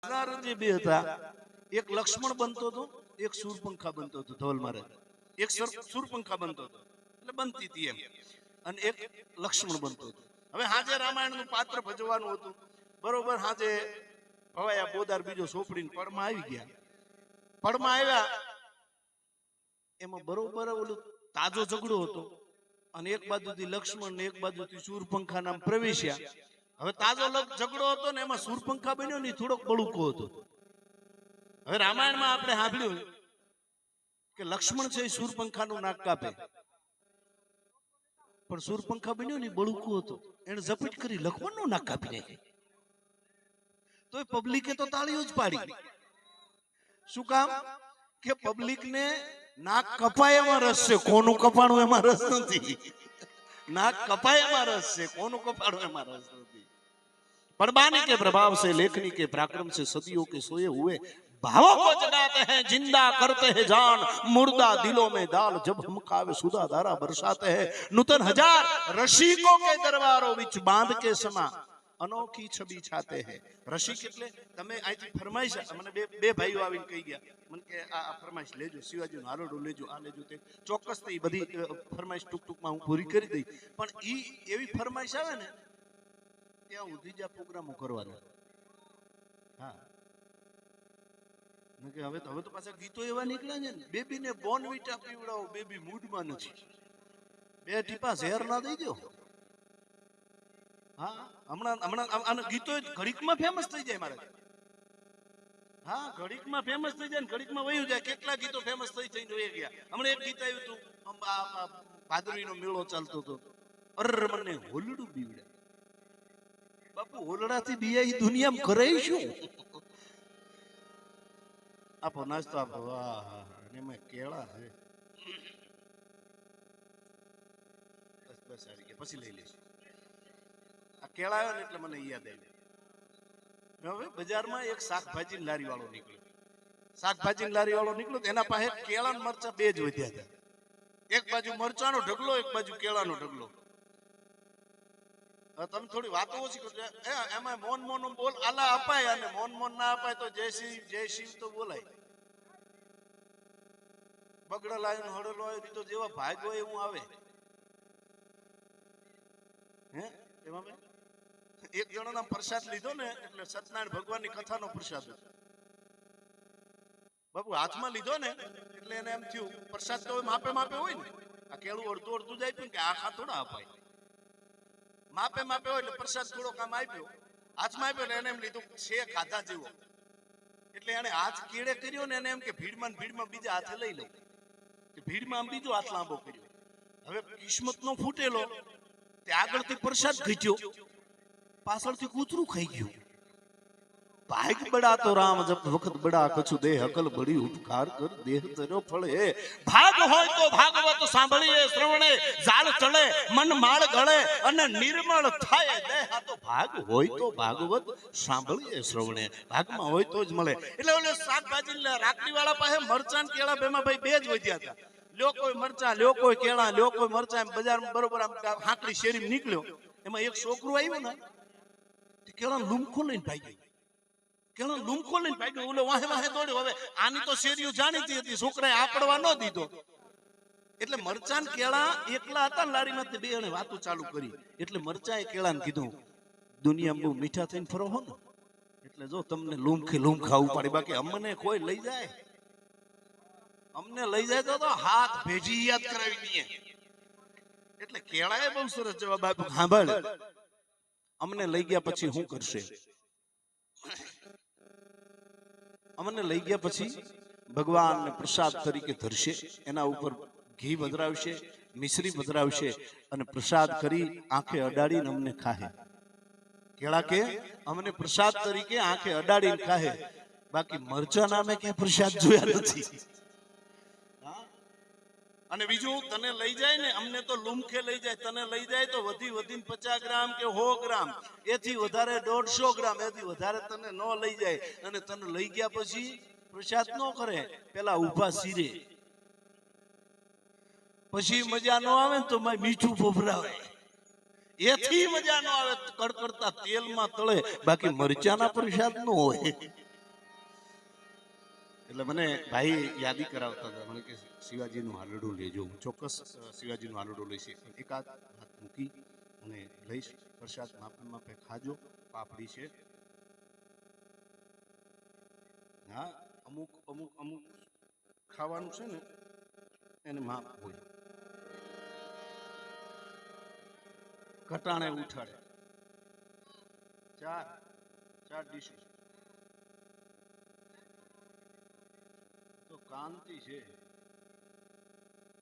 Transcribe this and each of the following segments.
જે બે હતા, એક લક્ષ્મણ બનતો હતો, એક સુરપંખા બનતો હતો. ધવલ મહારાજ એક સુરપંખા બનતો હતો એટલે બનતી હતી એમ, અને એક લક્ષ્મણ બનતો હતો. હવે હાજે રામાયણનું પાત્ર ભજવાનું હતું. બરોબર, હાજે ભવાયા બોદાર બીજો સોપડીને પડમાં આવી ગયા. પડમાં આવ્યા એમાં બરોબર ઓલું તાજો ઝઘડો હતો, અને એક બાજુથી લક્ષ્મણ ને એક બાજુથી સુરપંખા નામ પ્રવેશ્યા. હવે તાજો ઝઘડો હતો ને એમાં સુરપંખા બન્યો ને થોડોક બળુકો હતો. હવે રામાયણમાં આપણે સાંભળ્યું કે લક્ષ્મણ છે એ સુરપંખાનું નાક કાપે, પણ સુરપંખા બન્યો ને બળુકો હતો, એને ઝપટ કરી લક્ષ્મણનું નાક કાપી નાખ્યું. તો એ પબ્લિકે તો તાળીઓ જ પાડી. શું કામ? કે પબ્લિક ને નાક કપાય એમાં રસ છે, કોનું કપાણું એમાં રસ નથી. નાક કપાય એમાં રસ છે, કોનું કપાણું એમાં રસ નથી. परबानी के प्रभाव से, लेखनी के पराक्रम से सदियों के सोए हुए भावों को जगाते हैं, जिंदा करते हैं जान, मुर्दा दिलों में दाल जब हम कावे सुधा धारा बरसाते हैं, नूतन हजार रसिकों के दरबारों विच बांध के समा अनोखी छवि छाते हैं. रसिक એટલે તમે આજી ફરમાઈશ મને બે ભાઈઓ આવીને કહી ગયા મને કે આ ફરમાઈશ લેજો, શિવાજીનું હારોડું લેજો, આ લેજો, તે ચોક્કસ તે બધી ફરમાઈશ ટૂંકમાં હું પૂરી કરી દઈ. પણ ઈ એવી ફરમાઈશ આવે ને ત્યાં સુધી જ આ પ્રોગ્રામો કરવાના. હા, હવે તો પાછા ગીતો એવા નીકળ્યા છે ને, બેબીને બોર્નવિટા પીવડાવો, બેબી મૂડમાં નથી, બે ટીપા ઝેર ના દઈ દો. હા, હમણાં ગીતો ઘડીકમાં ફેમસ થઈ જાય મારે. હા, ઘડીકમાં ફેમસ થઈ જાય ને ઘડીકમાં વયું જાય. કેટલા ગીતો ફેમસ થઈ જઈને વહી ગયા. હમણાં એક ગીત આવ્યું હતું, ભાદરવીનો મેળો ચાલતો હતો, અર મને હોલડું બીવડે. બાપુ, હોલડાથી બીયા દુનિયામાં કરે શું? આપો નાસ્તો આપો. વાહ, એમાં કેળા છે. બસ આવી ગયા, પછી લઈ લઈશું. આ કેળા આવ્યો ને એટલે મને યાદ આવ્યું. હવે બજારમાં એક શાકભાજી લારી વાળો નીકળ્યો. શાકભાજી લારી વાળો નીકળ્યો, એના પાસે કેળા ને મરચા બે જ વધ્યા હતા. એક બાજુ મરચાનો ઢગલો, એક બાજુ કેળાનો ઢગલો. તમે થોડી વાતો ઓછી કરજો. એમાં મોન મોન બોલ આલા અપાય, અને મોન મોન ના અપાય તો જય શિવ તો બોલાય. બગડા લાવીને હળેલો આવ્યો તો જેવા ભાગ હોય એવું આવે. હે એમાં એક જણાનો પ્રસાદ લીધો ને એટલે સત્યનારાયણ ભગવાનની કથાનો પ્રસાદ બાપુ હાથમાં લીધો ને એટલે એને એમ થયું પ્રસાદ તો માપે માપે હોય ને, આ કેળું અડધું અડધું જાય કે આખા થોડા અપાય. માપે માપે હોય એટલે પ્રસાદ થોડો કામ આપ્યો, હાથમાં આપ્યો ને એને એમ લીધું છે ખાધા જેવો. એટલે એને હાથ કેળે કર્યો ને એને એમ કે ભીડમાં બીજા હાથે લઈ લઉં. ભીડમાં આમ બીજો હાથ લાંબો કર્યો. હવે કિસ્મત નો ફૂટેલો તે આગળથી પ્રસાદ ઘટ્યો, પાછળથી કૂતરું ખાઈ ગયું. ભાગ બડા તો રામ જબ વખત બડા કछु દે અકલ બડી ઉપકાર કર દેહ તર્યો ફળે. ભાગ હોય તો ભાગવત સાંભળીએ શ્રવણે, ઝાડ ચડે મન માળ ગળે અને નિર્મળ થાય દેહ. આ તો ભાગ હોય તો ભાગવત સાંભળીએ શ્રવણે, ભાગમાં હોય તો જ મળે. એટલે ઓલે શાકભાજી રાખડી વાળા પાસે મરચાં કેળા બેમાં ભાઈ બે જ વધ્યા હતા. લ્યો કોઈ મરચાં, લ્યો કોઈ કેળા, લ્યો કોઈ મરચાં. એમ બજારમાં બરોબર આમ હાકડી શેરી નીકળ્યો, એમાં એક છોકરું આવ્યું ને કેળા લૂમખો લઈને ભાગી ગયું. કેળા લૂમખો લઈને ભાગ્યો, ઓલો વાહે વાહે દોડ્યો. હવે આની તો શેરીઓ જાણીતી હતી, છોકરાએ આપડવા ન દીધો. એટલે મરચાં કેળા એકલા હતા ને લારીમાંથી, બે જણે વાતો ચાલુ કરી. એટલે મરચાએ કેળાને કીધું દુનિયામાં બહુ મીઠા થઈને ફરો હો ને, એટલે જો તમને લૂમ ખાવું પડે, બાકી અમને કોઈ લઈ જાય, અમને લઈ જાય તો હાથ ભેજી યાદ કરાવી દઈએ. એટલે કેળાએ બહુ સરસ જવાબ આપ્યો, સાંભળ અમને લઈ ગયા પછી શું કરશે? અમને લઈ ગયા પછી ભગવાનને પ્રસાદ તરીકે ધરશે, એના ઉપર ઘી વધરાવશે, મિશ્રી વધરાવશે અને પ્રસાદ કરી આંખે અડાડીને અમને ખાહે. કેળા કે અમને પ્રસાદ તરીકે આંખે અડાડીને ખાહે, બાકી મરચા નામે ક્યાંય પ્રસાદ જોયા નથી. અને બીજું તને લઈ જાય ને, અમને તો લૂમખે લઈ જાય, તને લઈ જાય તો વધીને 50 ગ્રામ કે 100 ગ્રામ, એથી વધારે 150 ગ્રામ, એથી વધારે તને ન લઈ જાય. અને તને લઈ ગયા પછી પ્રસાદ ન કરે, પેલા ઉભા શીરે, પછી મજા ન આવે ને તો મીઠું પોભરાવે, એથી મજા ન આવે કડકડતા તેલમાં તળે, બાકી મરચાના પ્રસાદ ન હોય. એટલે મને ભાઈ યાદી કરાવતા હતા, મને કે શિવાજીનું હાલડું લેજો. હું ચોક્કસ શિવાજીનું હાલડું લઈશ. એકાદ હાથ મૂકી અને લઈશ. પ્રસાદ માપે માપે ખાજો. પાપડી છે, હા, અમુક અમુક અમુક ખાવાનું છે ને એને માપ હોય. ઘટાણે ઉઠાડે ચાર ડીશ તો કાંતિ છે.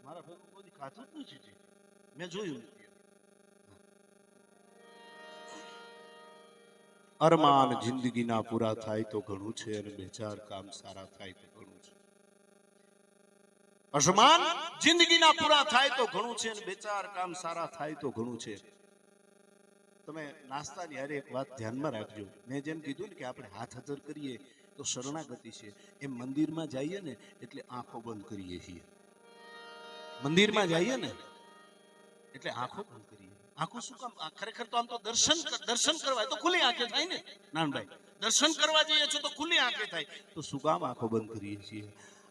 મારા ભેગું કોઈ ખાતું જ નથી, મેં જોયું નથી. અરમાન જિંદગીના પૂરા થાય તો ઘણું છે, અને બે ચાર કામ સારા થાય તો ઘણું છે. અરમાન જિંદગીના પૂરા થાય તો ઘણું છે, અને બે ચાર કામ સારા થાય તો ઘણું છે. તમે નાસ્તાની હારે એક વાત ધ્યાનમાં રાખજો. મેં જેમ કીધું ને કે આપણે હાથ હજર કરીએ તો શરણાગતિ છે, એમ મંદિરમાં જઈએ ને એટલે આંખો બંધ કરીએ છીએ. મંદિરમાં જઈએ ને એટલે આંખો બંધ કરીએ. આંખો શું કામ? ખરેખર તો આમ તો દર્શન કરવા તો ખુલ્લી આંખે થાય ને નાનભાઈ. દર્શન કરવા જઈએ છો તો ખુલ્લી આંખે થાય, તો શું કામ આંખો બંધ કરીએ છીએ?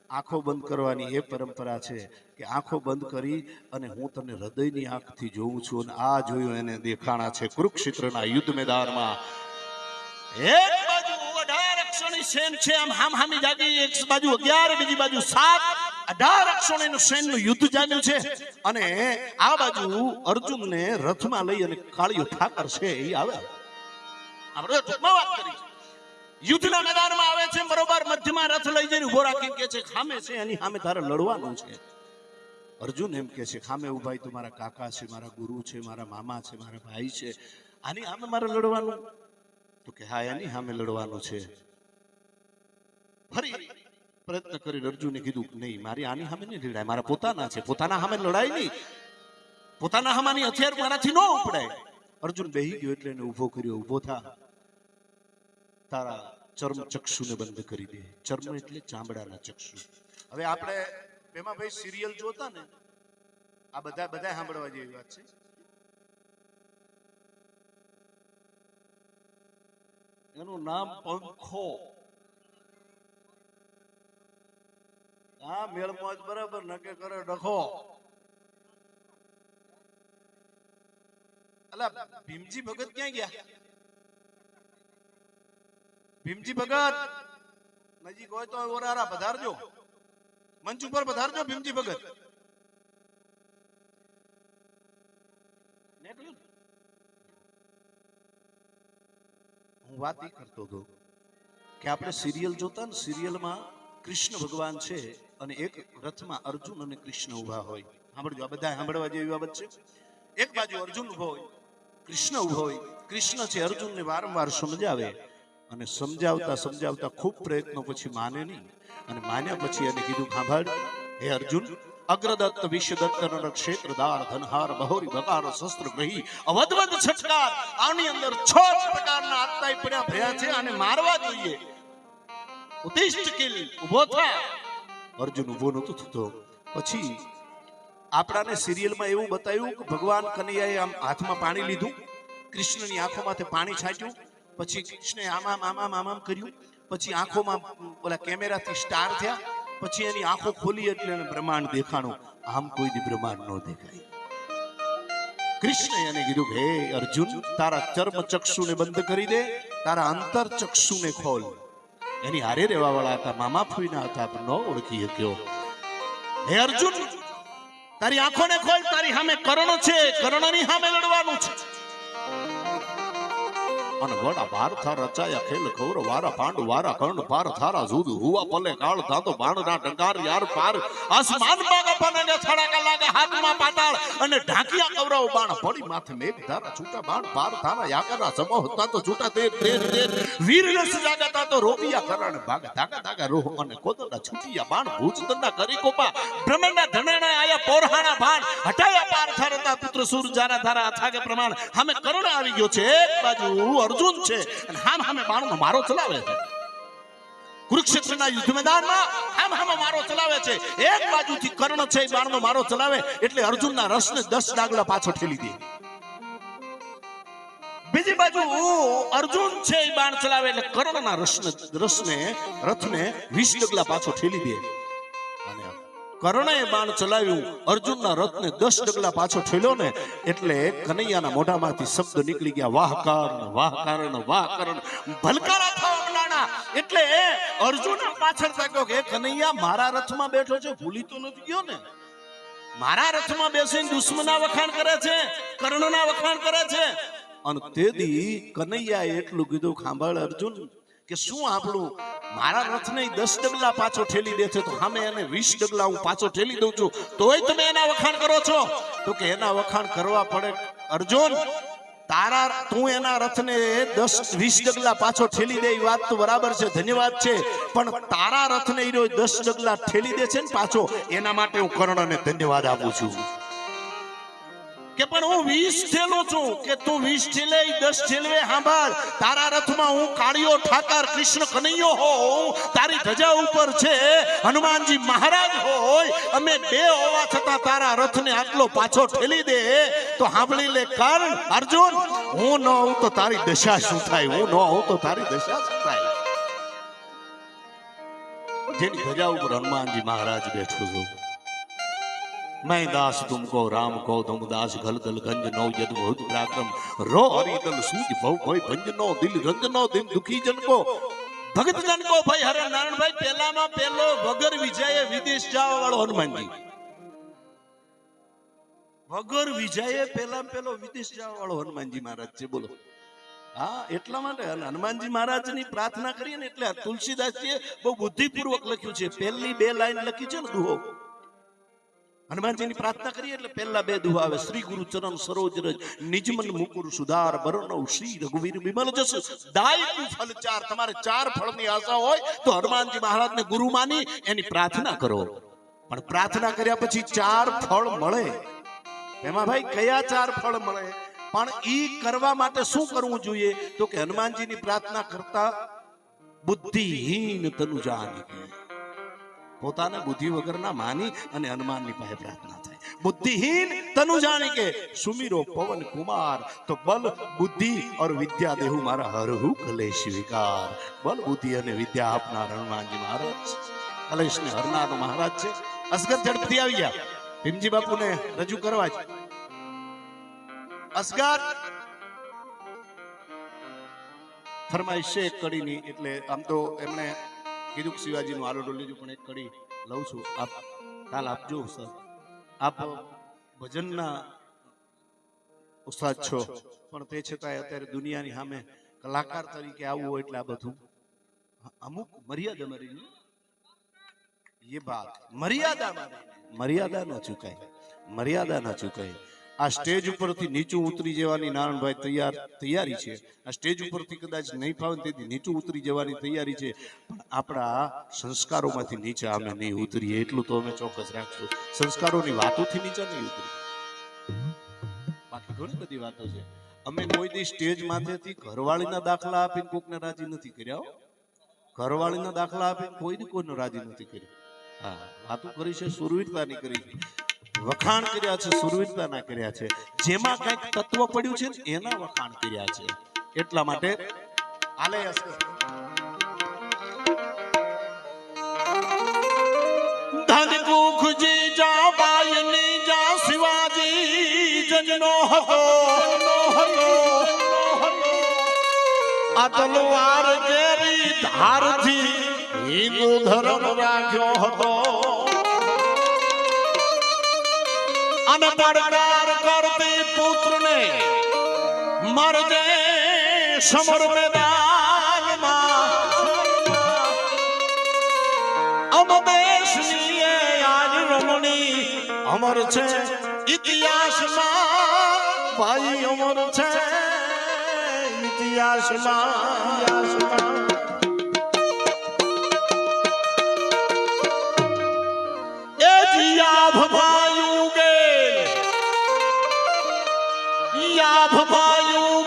આંખો બંધ કરવાની એ પરંપરા છે કે આંખો બંધ કરી અને હું તને હૃદયની આંખથી જોઉં છું. અને આ જોયું એને દેખાણા છે કુરુક્ષેત્રના યુદ્ધ મેદાનમાં. એક બાજુ 18 અક્ષોની સેન છે, આમ હામી જાગી. એક બાજુ 11, બીજી બાજુ 7, 18 અક્ષોની સેનનું યુદ્ધ જામ્યું છે. અને આ બાજુ અર્જુનને રથમાં લઈ અને કાળિયો ઠાકર છે એ આવે. આપણે ટૂંકમાં વાત કરી. યુદ્ધના મેદાનમાં આવે છે, બરોબર મધ્યમાં રથ લઈ જઈને ઉભો રાખીને કે છે ખામે છે એની સામે તારે લડવાનું છે. અર્જુન એમ કે છે ખામે ઉભાઈ તો મારા કાકા છે, મારા ગુરુ છે, મારા મામા છે, મારા ભાઈ છે, આની સામે મારે લડવાનું? તો કે હા, એની સામે લડવાનું છે. ફરી પ્રયત્ન કરીને અર્જુને કીધું નહીં, મારી આની સામે નહીં લડાય, મારા પોતાના છે, પોતાના સામે લડાય નહીં, પોતાના સામેની હથિયાર મારાથી ન ઉપડાય. અર્જુન બેહી ગયો એટલે એને ઉભો કર્યો. ઉભો થા, તારા ચર્મ ચક્ષુને બંધ કરી દે. ચર્મ એટલે ચામડાના ચક્ષુ. હવે આપણે એમાં ભાઈ સિરિયલ જોતા ને, આ બધા સાંભળવા જેવી વાત છે. એનું નામ પંખો. હા, મેળમાં જ બરાબર નકે કરે ડખો. અલા ભીમજી ભગત ક્યાં ગયા? ભીમજી ભગત નજીક હોય તો ઓરારા પધારજો, મંચ ઉપર પધારજો ભીમજી ભગત. હું વાત એ કરતો હતો કે આપણે સિરિયલ જોતા ને, સિરિયલમાં કૃષ્ણ ભગવાન છે અને એક રથમાં અર્જુન અને કૃષ્ણ ઉભા હોય. સાંભળજો, આ બધા સાંભળવા જેવી બાબત છે. એક બાજુ અર્જુન ઉભો હોય, કૃષ્ણ ઉભો હોય. કૃષ્ણ છે અર્જુનને વારંવાર સમજાવે, અને સમજાવતા ખૂબ પ્રયત્નો પછી માને નહીં. અને માન્યા પછી એને કીધું સાંભળ હે અર્જુન, અગ્રદત્ત વિશ્વદત્ત નર ક્ષેત્રદાર ધનહાર બહોરી બકાર શસ્ત્ર ગ્રહી અવધવદ છટકાર. આની અંદર 6 પ્રકારના આત્તાઈ પડ્યા ભર્યા છે, અને મારવા જોઈએ. ઉત્તિષ્ઠ કિલ, ઉભો થા. અર્જુન ઉભો નતો થતો. પછી આપણાને સિરિયલમાં એવું બતાવ્યું કે ભગવાન કનૈયાએ આમ હાથમાં પાણી લીધું, કૃષ્ણની આંખોમાંથી પાણી છાંટ્યું, પછી કૃષ્ણે આમ કર્યું, પછી આંખોમાં ઓલા કેમેરાથી સ્ટાર થયા, પછી એની આંખો ખોલી એટલે એને બ્રહ્માંડ દેખાણું. આમ કોઈ દી બ્રહ્માંડ ન દેખાય. કૃષ્ણએ એને કીધું હે અર્જુન, તારા ચર્મ ચક્ષુને બંધ કરી દે, તારા અંતર ચક્ષુને ખોલ. એની હારે રહેવા વાળા હતા, મામા ફૂઈના હતા, પણ ન ઓળખી શક્યો. હે અર્જુન, તારી આંખોને ખોલ, તારી સામે કર્ણ છે, કર્ણની સામે લડવાનું છે. અને વડા ભારથા રચાયા ખેલ કૌર વારા પાંડુ વારા કર્ણ પાર થારા જુદ હુવા પલે કાળ થાતો બાણના ડંકાર યાર પાર આસમાન માં ગપનને થડાકા લાગે હાથમાં પાતાળ અને ઢાંકિયા કૌરવ બાણ પડી માથે મેઘ ધારા છૂટા બાણ પાર થારા યાકરા સમો હતા તો છૂટા તેર વીર રસ જાગતા તો રોપિયા કરણ ભાગ ધાગા રોહ અને કોદડા છૂટિયા બાણ ભૂજ દંડા કરી કોપા બ્રહ્મના ધણેણા આયા પોરહાણા બાણ હટાયા પાર થરતા પુત્ર સૂર જારા ધારા અથાગે પ્રમાણ સામે કર્ણ આવી ગયો છે. એક બાજુ અર્જુન છે અને હામે બાણનો મારો ચલાવે છે. કુરુક્ષેત્રના યુદ્ધ મેદાનમાં હામે મારો ચલાવે છે. એક બાજુથી કર્ણ છે, બાણનો મારો ચલાવે એટલે અર્જુનના રસને 10 ડાગલા પાછો ઠેલી દે. બીજી બાજુ અર્જુન છે એ બાણ ચલાવે એટલે કર્ણના રથને 20 ડગલા પાછો ઠેલી દે. અને કર્ણએ બાણ ચલાવ્યું, અર્જુનના રથને 10 ડગલા પાછો ઠેલ્યો ને એટલે કનૈયાના મોઢામાંથી શબ્દ નીકળી ગયા, વાહ કર્ણ, વાહ કર્ણ, વાહ કર્ણ. ભલકારા થવા માંડ્યા. એટલે અર્જુન પાછળ તાક્યો કે કનૈયા મારા રથમાં બેઠો છે, ભૂલી તો નથી ગયો ને? મારા રથમાં બેસીને દુશ્મનના વખાણ કરે છે, કર્ણના વખાણ કરે છે. અને તેદી કનૈયાએ એટલું કીધું, સાંભળ અર્જુન, કે શું આપણું મારા રથને 10 ડગલા પાછો ઠેલી દે છે તો સામે એને 20 ડગલા હું પાછો ઠેલી દઉં છું, તોય તમે એના વખાણ કરો છો? તો કે એના વખાણ કરવા પડે અર્જુન. તું એના રથને 10-20 ડગલા પાછો ઠેલી દે, એ વાત તો બરાબર છે, ધન્યવાદ છે, પણ તારા રથને 10 ડગલા ઠેલી દે છે ને પાછો, એના માટે હું કર્ણને ધન્યવાદ આપું છું. કે પણ હું 20 ઠેલો છું, કે તું 20 ઠેલે 10 ઠેલવે. સાંભળ, તારા રથમાં હું કાળિયો ઠાકર કૃષ્ણ કનૈયો હોઉં, તારી ધજા ઉપર છે હનુમાનજી મહારાજ હોય, અમે બે હોવા છતાં તારા રથને આટલો પાછો ઠેલી દે તો સાંભળી લે કર્ણ, અર્જુન, હું ન હોઉં તો તારી દશા શું થાય? હું ન હોઉં તો તારી દશા શું થાય? જેની ધજા ઉપર હનુમાનજી મહારાજ બેઠો છું. मैं दास तुमको राम को तुम दास घल दल गंज नो यद बहुत पराक्रम रो हरि दल सूज भव भय भंजनो दिल रंजनो दिल दुखी जन को भगत जन को भाई हरे नारायण भाई पेलामा पेलो वगर विजय विदेश जावा वाળો હનુમાનજી. વગર વિજયે પેલામાં પેલો વિદેશ જવા વાળો હનુમાનજી મહારાજ છે. બોલો. હા, એટલા માટે હનુમાનજી મહારાજની પ્રાર્થના કરીએ ને એટલે તુલસીદાસજીએ બહુ બુદ્ધિપૂર્વક લખ્યું છે. પહેલી 2 લાઈન લખી છે ને દુહો, હનુમાનજીની પ્રાર્થના કરીએ એટલે પહેલા 2 દુહા આવે. શ્રી ગુરુ ચરણ સરોજ રજ નિજમન મુકુર સુધાર બરનૌ શ્રી રઘુવીર વિમલ જસ દાયકુ ફલ 4. તમારે 4 ફળની આશા હોય તો હનુમાનજી મહારાજને ગુરુ માની એની પ્રાર્થના કરો. પણ પ્રાર્થના કર્યા પછી 4 ફળ મળે. એમાં ભાઈ કયા 4 ફળ મળે? પણ ઈ કરવા માટે શું કરવું જોઈએ? તો કે હનુમાનજીની પ્રાર્થના કરતા બુદ્ધિહીન તનુ જાની, પોતાને બુદ્ધિ વગરના માની અને હનુમાનની પાસે પ્રાર્થના થાય. બુદ્ધિહીન તનુ જાની કે સુમીરો પવન કુમાર તો બલ બુદ્ધિ और વિદ્યા દેહુ મારા હરહુ કલેશ વિકાર. બલ બુદ્ધિ અને વિદ્યા આપનાર હનુમાનજી મહારાજ, કલેશને હરનાર મહારાજ છે. અસગર ઝડપથી આવી ગયા, ભીમજી બાપુને રજૂ કરવા જ. અસગર ફરમાઈશ છે એક કડીની, એટલે આમ તો એમણે કીધું શિવાજીનું આરોડો લેજો, પણ એક કડી લઉં છું. આપ કાલ આપજો સર. આપ ભજનના ઉસ્તાદ છો, પણ તે છતાંય અત્યારે દુનિયાની સામે કલાકાર તરીકે આવવું હોય એટલે આ બધું અમુક મર્યાદા મારી ये बात મર્યાદા ન ચૂકાય, મર્યાદા ન ચૂકાય. આ સ્ટેજ ઉપરથી નીચું ઉતરી જવાની નારાયણભાઈ તૈયારી છે. આ સ્ટેજ ઉપરથી કદાચ નહીં ફાવે તેથી નીચું ઉતરી જવાની તૈયારી છે, પણ આપણા સંસ્કારોમાંથી નીચે અમે નહીં ઉતરીએ એટલું તો અમે ચોક્કસ રાખશું. સંસ્કારોની વાતોથી નીચે નહીં ઉતરી, બાકી ઘણી બધી વાતો છે. અમે કોઈ દી સ્ટેજ માથેથી ઘરવાળીના દાખલા આપીને કોકને રાજી નથી કર્યા. ઘરવાળીના દાખલા આપીને કોઈ દી કોઈને રાજી નથી કર્યા. હા, વાતો કરી છે, સુરવીરતાની કરી છે, વખાણ કર્યા છે, સુરવીરતાના કર્યા છે. જેમાં કંઈક તત્વ પડ્યું છે એના વખાણ કર્યા છે. એટલા માટે આલે ધનકુખજી જા બાયની જા શિવાજી જનનો હતો આ તલવાર કેરી ધારથી હિન્દુ ધર્મ રાખ્યો હતો. અને પડકાર કરતી પુત્રને મરજે સમર મેદાનમાં અમ દેશની આજ રમણી અમર છે ઇતિહાસમાં. ભાઈ અમર છે ઇતિહાસમાં. એ જીયા ભભાયું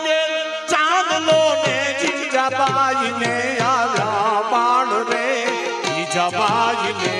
ગે ચાંદલો ને જીજાબાઈ ને આવ્યા બાણ રે, જીજાબાઈ ને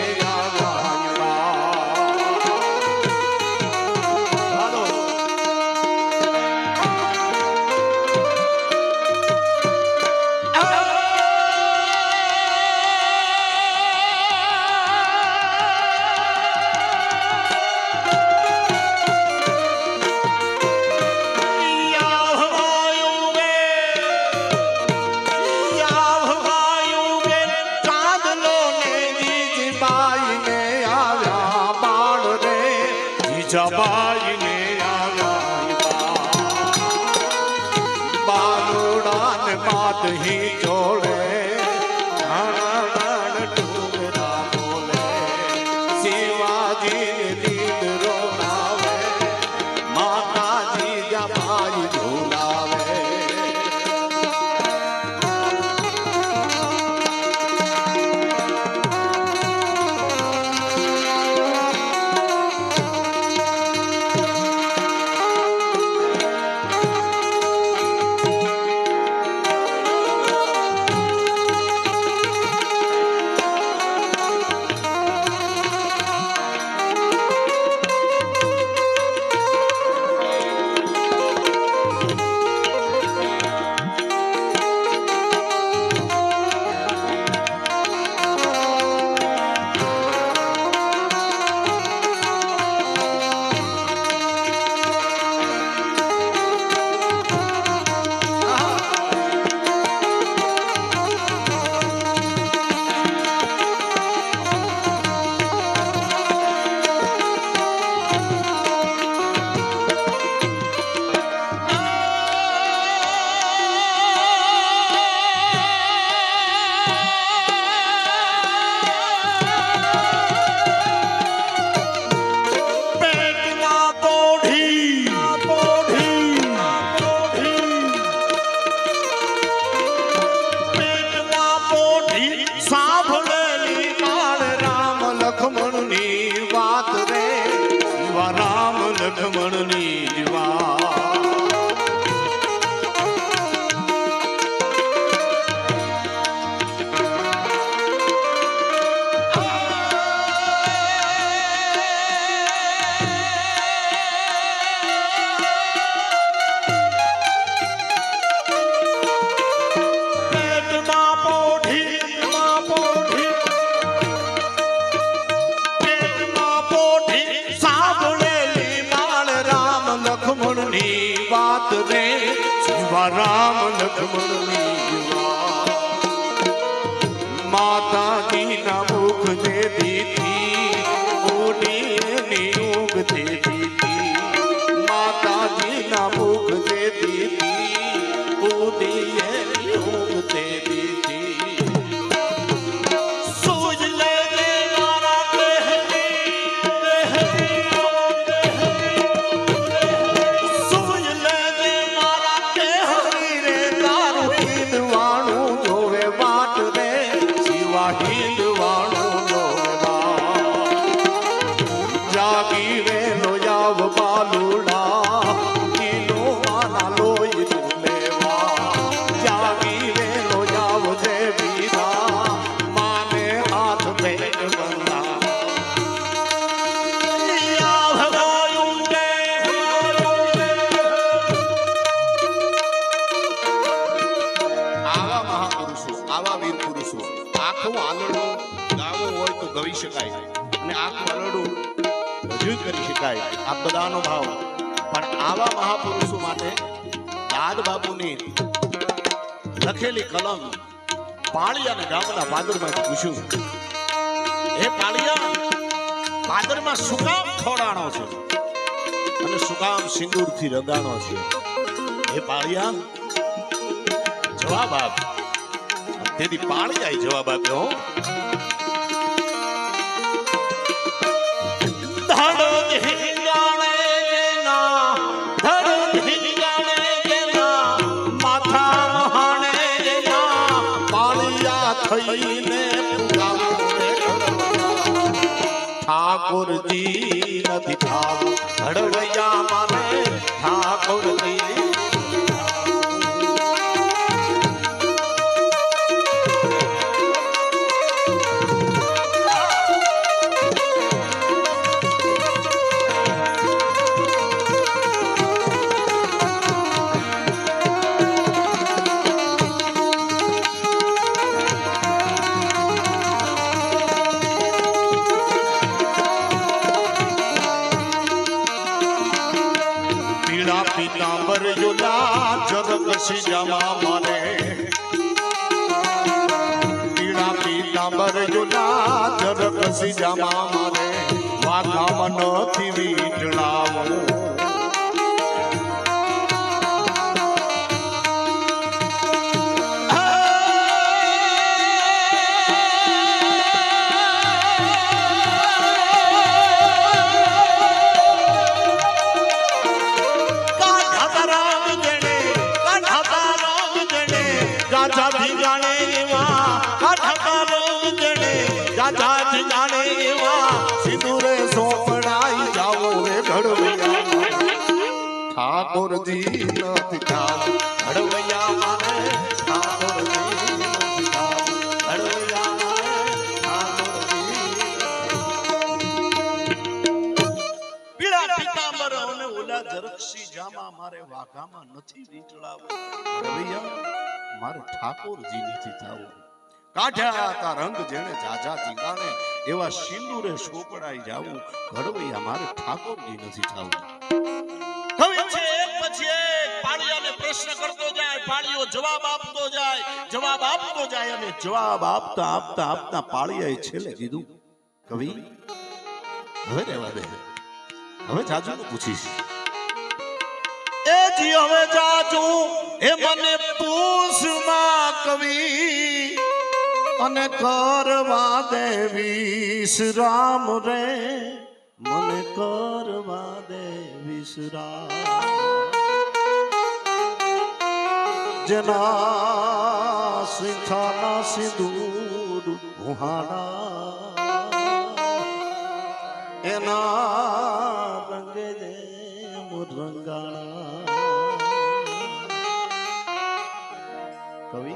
રામ લક્ષ્મણની માતાજીના મુખ જે દીધી ઉડીની ઉગ તે દીધી માતાજીના મુખ જે દીધી ઉડીની ઉગ તે દીધી સૂજ લેજે મારા સૂજ લેજે મારા કેહરી રે તારું હિંદવાણું જોવે વાટ રે શિવા હિંદવાણું જોવે વાટ જાગી રે લોયાવ બાલુડા ઈનો માના લોહી તું લેવા જાગી રે લોયાવ જે બીરા માને હાથ ભેટ બંધા આવા મહાપુરુષો આવા વીર પુરુષો આખું આલડું ગાવું હોય તો ગવી શકાય અને આખું આલડું રજૂ કરી શકાય આ બધાનો ભાવ પણ આવા મહાપુરુષો માટે દાદ બાપુની લખેલી કલમ પાળિયાને ગામના પાદરમાંથી પૂછ્યું હે પાળિયા પાદરમાં શું કામ ખોડાણો છે અને શું કામ સિંદૂરથી રંગાણો છે હે પાળિયા જવાબ આપ તેથી પાળિયાએ જવાબ આપ્યો ધડ ધીંગાણે જેના ધડ ધીંગાણે જેના માથા મહાણે જેના પાળિયા થઈને પુગાવો રે ઠાકોરજી નથી થાવું ઘડવૈયા માને ઠાકોરજી પીતાંબર યુલા જગકસી જમા મારે પીળા પીતાંબર યુલા જગકસી જમા મારે વાઘા મનથી વીટળાવો સિંદૂરે સોપડાઈ જાવો રે ઘડવૈયા ઠાકોરજી નથી થાવું ઘડવૈયા માને ઠાકોરજી નથી થાવું ઘડવૈયા માને ઠાકોરજી પીળા પીતાંબર અને ઓલા જરક્ષી જામા મારે વાઘામાં નથી વીંટળાવું ઘડવૈયા મારે ઠાકોરજી નથી થાવું કાઢ્યા તા રંગ જેણે જાજા જીગાને એવા સિંદૂરે સોપડાઈ જાવું ઘડવૈયા મારે ઠાકોરજી નથી થાવું કવિ છે એક પછી એક પાળિયાને પ્રશ્ન કરતો જાય પાળિયો જવાબ આપતો જાય અને જવાબ આપતા આપતા આપતા પાળિયાએ છેલ્લે કીધું કવિ હવે રહેવા દે હવે જાજુ પૂછીશ એ જી હવે જાજુ એ મને પૂછમાં કવિ અને કરવા દે વિશ્રામ રે મને કરવા દે વિશ્રામ જેના સિંથાના સિંદૂર ઉહાણા એના રંગે જે મુરંગાણા કવિ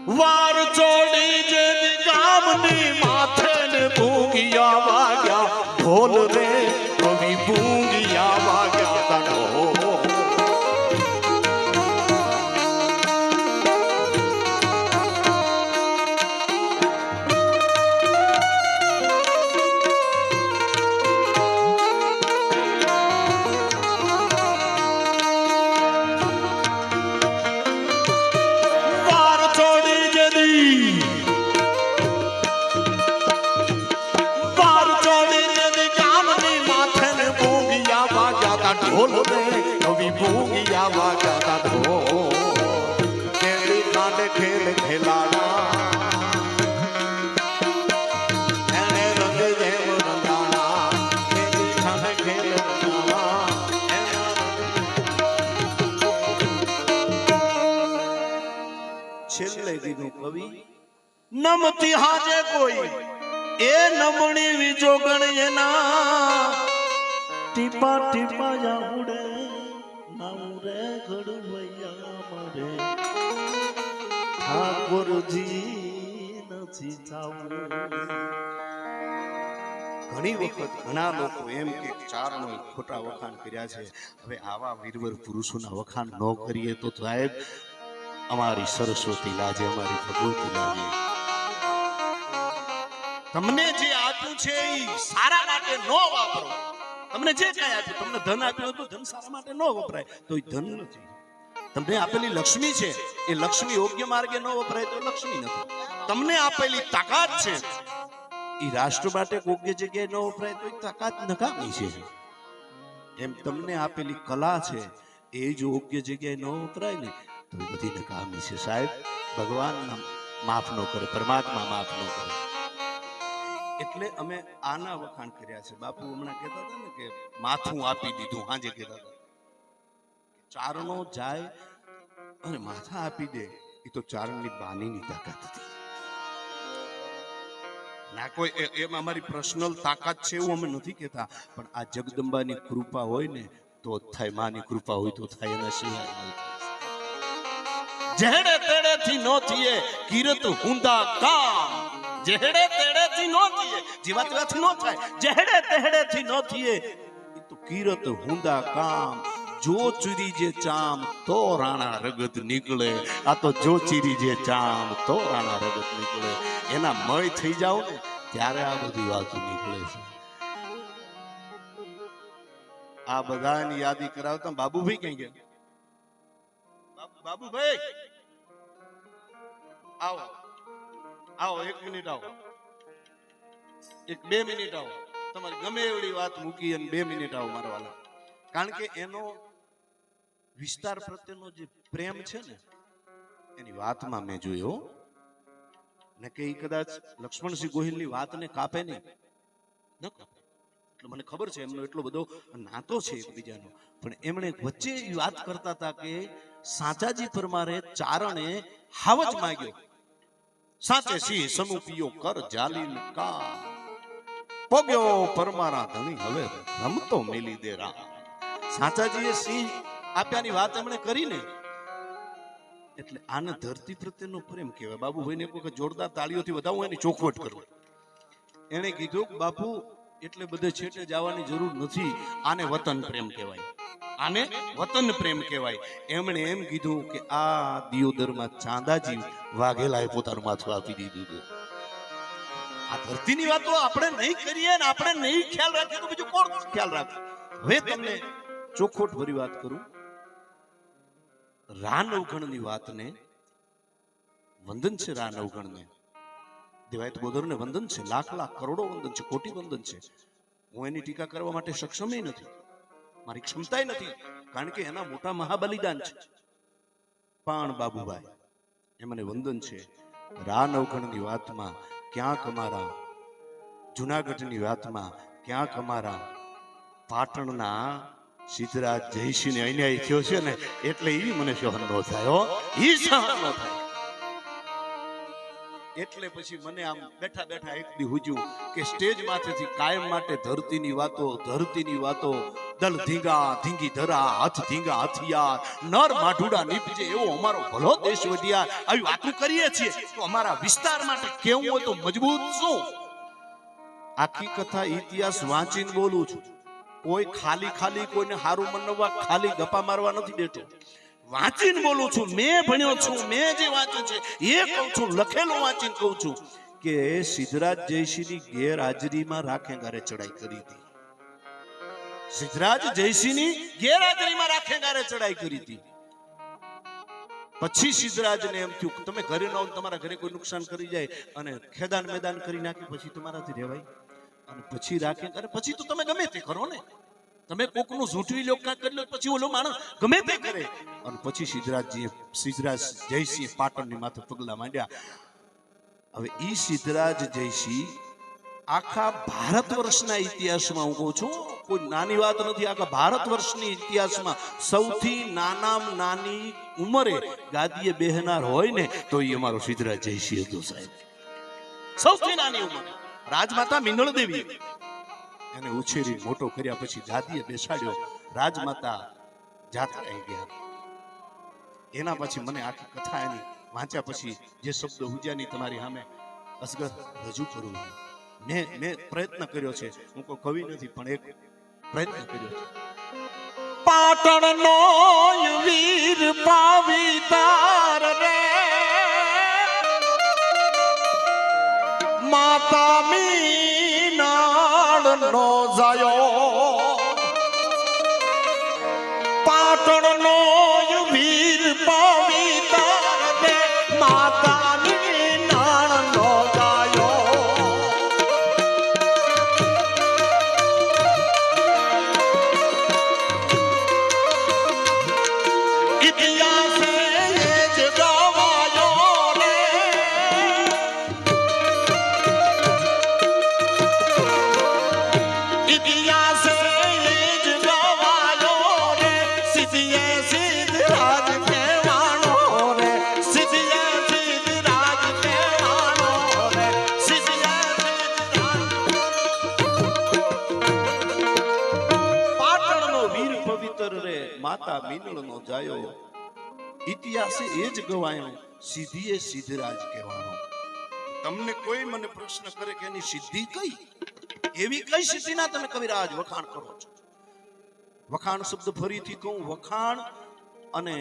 વાર ચોડી જે ગામની માથે ને ભૂંગિયા વાગ્યા ઢોલ રે કવિ ભૂંગિયા વાગ્યા તડો કવિ ભૂંગિયા વાગ્યા ધો કેડી કાંડ ખેલ ખેલાડા એને રંગ જેમ રંગાણા કેડી કાંડ ખેલ રંગાણા છેલ્લે કીધું કવિ નમતી હાજે કોઈ એ નમણી વિજોગણ એના ટીપા ટીપા જાઉડે નાઉરે ઘડવૈયા મરે ઠાકોરજી નથી થાવું ઘણી વખત ઘણા લોકો એમ કે ચારણો ખોટા વખાણ કર્યા છે હવે આવા વીરવર પુરુષોના વખાણ ન કરીએ તો સાહેબ અમારી સરસ્વતી લાજે અમારી ભગવતી લાજે તમને જે આપ્યું છે એ સારા માટે ન વાપરો તમને જે કઈ આપ્યું તમને ધન આપ્યું તો ધન સારા માટે ન વપરાય તો એ ધન નથી તમને આપેલી લક્ષ્મી છે એ લક્ષ્મી યોગ્ય માર્ગે ન વપરાય તો લક્ષ્મી નથી તમને આપેલી તાકાત છે એ રાષ્ટ્ર માટે યોગ્ય જગ્યાએ ન વપરાય તો એ તાકાત નકામી છે એમ તમને આપેલી કલા છે એ જ યોગ્ય જગ્યાએ ન વપરાય ને તો એ બધી નકામી છે સાહેબ ભગવાન માફ ન કરે પરમાત્મા માફ ન કરે એટલે અમે આના વખાણ કર્યા છે બાપુ હમણાં કહેતા હતા ને કે માથું આપી દીધું હાજે કહેતા હતા ચારણો જાય અને માથા આપી દે એ તો ચારણની બાનીની તાકાત હતી ના કોઈ એમ અમારી પર્સનલ તાકાત છે એવું અમે નથી કહેતા પણ આ જગદંબાની કૃપા હોય ને તો થાય માની કૃપા હોય તો થાય એના સિવાય નહીં જેડે તેડે થી નો થીએ કીરત હુંદા કામ જેડે તેડે થી નો થીએ જીવા તેવાથી નો થાય જેડે તેડે થી નો થીએ એ તો કીરત હુંદા કામ જો ચીરી જે ચામ તો રાણા રગત નીકળે આ તો જો ચીરી જે ચામ તો રાણા રગત નીકળે એના મય થઈ જાવ ને ત્યારે આ બધી વાતો નીકળે છે આ બધાની યાદી કરાવતા બાબુભાઈ કઈ ગયા બાબુભાઈ આવો આવો 1 મિનિટ આવો 2 મિનિટ આવો તમારી ગમે એવડી વાત મૂકી અને 2 મિનિટ આવો મારા વાલા કારણ કે એનો વિસ્તાર પ્રત્યેનો જે પ્રેમ છે ને એની વાતમાં મેં જોયો ને કે કદાચ લક્ષ્મણસિંહ ગોહિલની વાતને કાપે નહીં ન કાપે એટલે મને ખબર છે એમનો એટલો બધો નાતો છે એકબીજાનો પણ એમણે વચ્ચે એ વાત કરતા હતા કે સાચાજી પરમારે ચારણે હાવજ માંગ્યો સાચે સિંહ સમુપિયો કર જાલીલ કા પોગ્યો પરમારા ધણી હવે રમતો મેલી દે રા સાચાજીએ સિંહ આપ્યાની વાત એમણે કરીને એટલે આને ધરતી પ્રત્યેનો પ્રેમ કહેવાય બાબુભાઈને એક વખત જોરદાર તાળીઓથી વધાવું એની ચોખવટ કરવી એણે કીધું કે બાપુ એટલે બધે છેટે જવાની જરૂર નથી આને વતન પ્રેમ કહેવાય આને વતન પ્રેમ કહેવાય એમણે એમ કીધું કે આ દિયોદરમાં ચાંદાજી વાઘેલાએ પોતાનું માથું આપી દીધું આ ધરતીની વાતો આપણે નહીં કરીએ ને આપણે નહીં ખ્યાલ રાખીએ તો બીજું કોણ ખ્યાલ રાખે હવે તમને ચોખવટ ભરી વાત કરું રાનવગણની વાતને વંદન છે રાનવગણને દેવાયત બોદરને વંદન છે લાખ લાખ કરોડો વંદન છે કોટી વંદન છે હું એની ટીકા કરવા માટે સક્ષમ નથી મારી ક્ષમતાય નથી કારણ કે એના મોટા મહાબલિદાન છે પણ બાબુભાઈ એ મને વંદન છે રાનવગણની વાતમાં ક્યાંક અમારા જુનાગઢની વાતમાં ક્યાંક અમારા પાટણના સિદ્ધરાજ જયસિંહને અન્યાય થયો છે ને એટલે એ મને સહન ન થાય હો ઈ સહન ન થાય એટલે પછી મને આમ બેઠા બેઠા એક દી હુજ્યું કે સ્ટેજ માંથેથી કાયમ માટે ધરતીની વાતો દલ ધીંગા ધીંગી ધરા હાથ ધીંગા હથિયાર નર માઢુડા નીપજે એવો અમારો ભલો દેશ વડિયાર આવી વાતો કરીએ છીએ તો અમારા વિસ્તાર માટે કેવું હોય તો મજબૂત શું આખી કથા ઇતિહાસ વાંચીને બોલું છું કોઈ ખાલી કોઈને હારું મનવા ખાલી ગપ્પા મારવા નથી દેતો વાંચીને બોલું છું મેં ભણ્યો છું મેં જે વાંચ્યું છે એ કહું છું લખેલું વાંચીને કહું છું કે સિદ્ધરાજ જયસિંહની ગેરહાજરીમાં રાખે ગારે ચડાઈ કરી હતી સિદ્ધરાજ જયસિંહની ગેરહાજરીમાં રાખે ગારે ચડાઈ કરી હતી પછી સિદ્ધરાજને એમ થયું તમે ઘરે ન તમારા ઘરે કોઈ નુકસાન કરી જાય અને ખેદાન મેદાન કરી નાખી પછી તમારાથી રહેવાય અને પછી રાખે અરે પછી તો તમે ગમે તે કરો ને તમે કોકનું ઝૂંટવી લો કાંઈક કરી લો પછી ઓલો માણસ ગમે તે કરે. અને પછી સિદ્ધરાજ જયસિંહ પાટણની માથે પગલા માંડ્યા. હવે ઈ સિદ્ધરાજ જયસિંહ આખા ભારત વર્ષના ઇતિહાસમાં હું કહું છું, કોઈ નાની વાત નથી, આખા ભારત વર્ષની ઇતિહાસમાં સૌથી નાનામાં નાની ઉંમરે ગાદીએ બેહનાર હોય ને તો એ અમારો સિદ્ધરાજ જયસિંહ હતો સાહેબ. સૌથી નાની ઉંમરે રાજમાતા મિનળ દેવી એને ઉછેરી મોટો કર્યા પછી ગાદીએ બેસાડ્યો. રાજમાતા જાત્રાએ ગયા. એના પછી મને આખી કથા એની વાંચ્યા પછી જે શબ્દો હુજ્યાની તમારી સામે અસગર રજૂ કરું મેં પ્રયત્ન કર્યો છે. હું કોઈ કવિ નથી પણ એક પ્રયત્ન કર્યો છે. પાટણનો વીર પાવીતાર રે માતા મીનાળ નો જાયો. પાટણનો વીર પાવીતાર રે માતા મીનાળ નો જાયો. ઇતિહાસે એ જ ગવાયો રે. ઇતિહાસે એ જ ગવાયો રે. સિદ્ધિએ સિદ્ધરાજ કહેવાનો રે. સિદ્ધિએ સિદ્ધરાજ કહેવાનો રે. સિદ્ધિએ પાટણનો વીર પવિત્ર રે માતા મિનળનો જાયો. ઇતિહાસે એ જ ગવાયો સિદ્ધિએ સિદ્ધરાજ કહેવાનો. તમને કોઈ મને પ્રશ્ન કરે કે એની સિદ્ધિ કઈ, એવી કઈ સિદ્ધિના તમે કવિરાજ વખાણ કરો છો? વખાણ શબ્દ ફરીથી કહું, વખાણ અને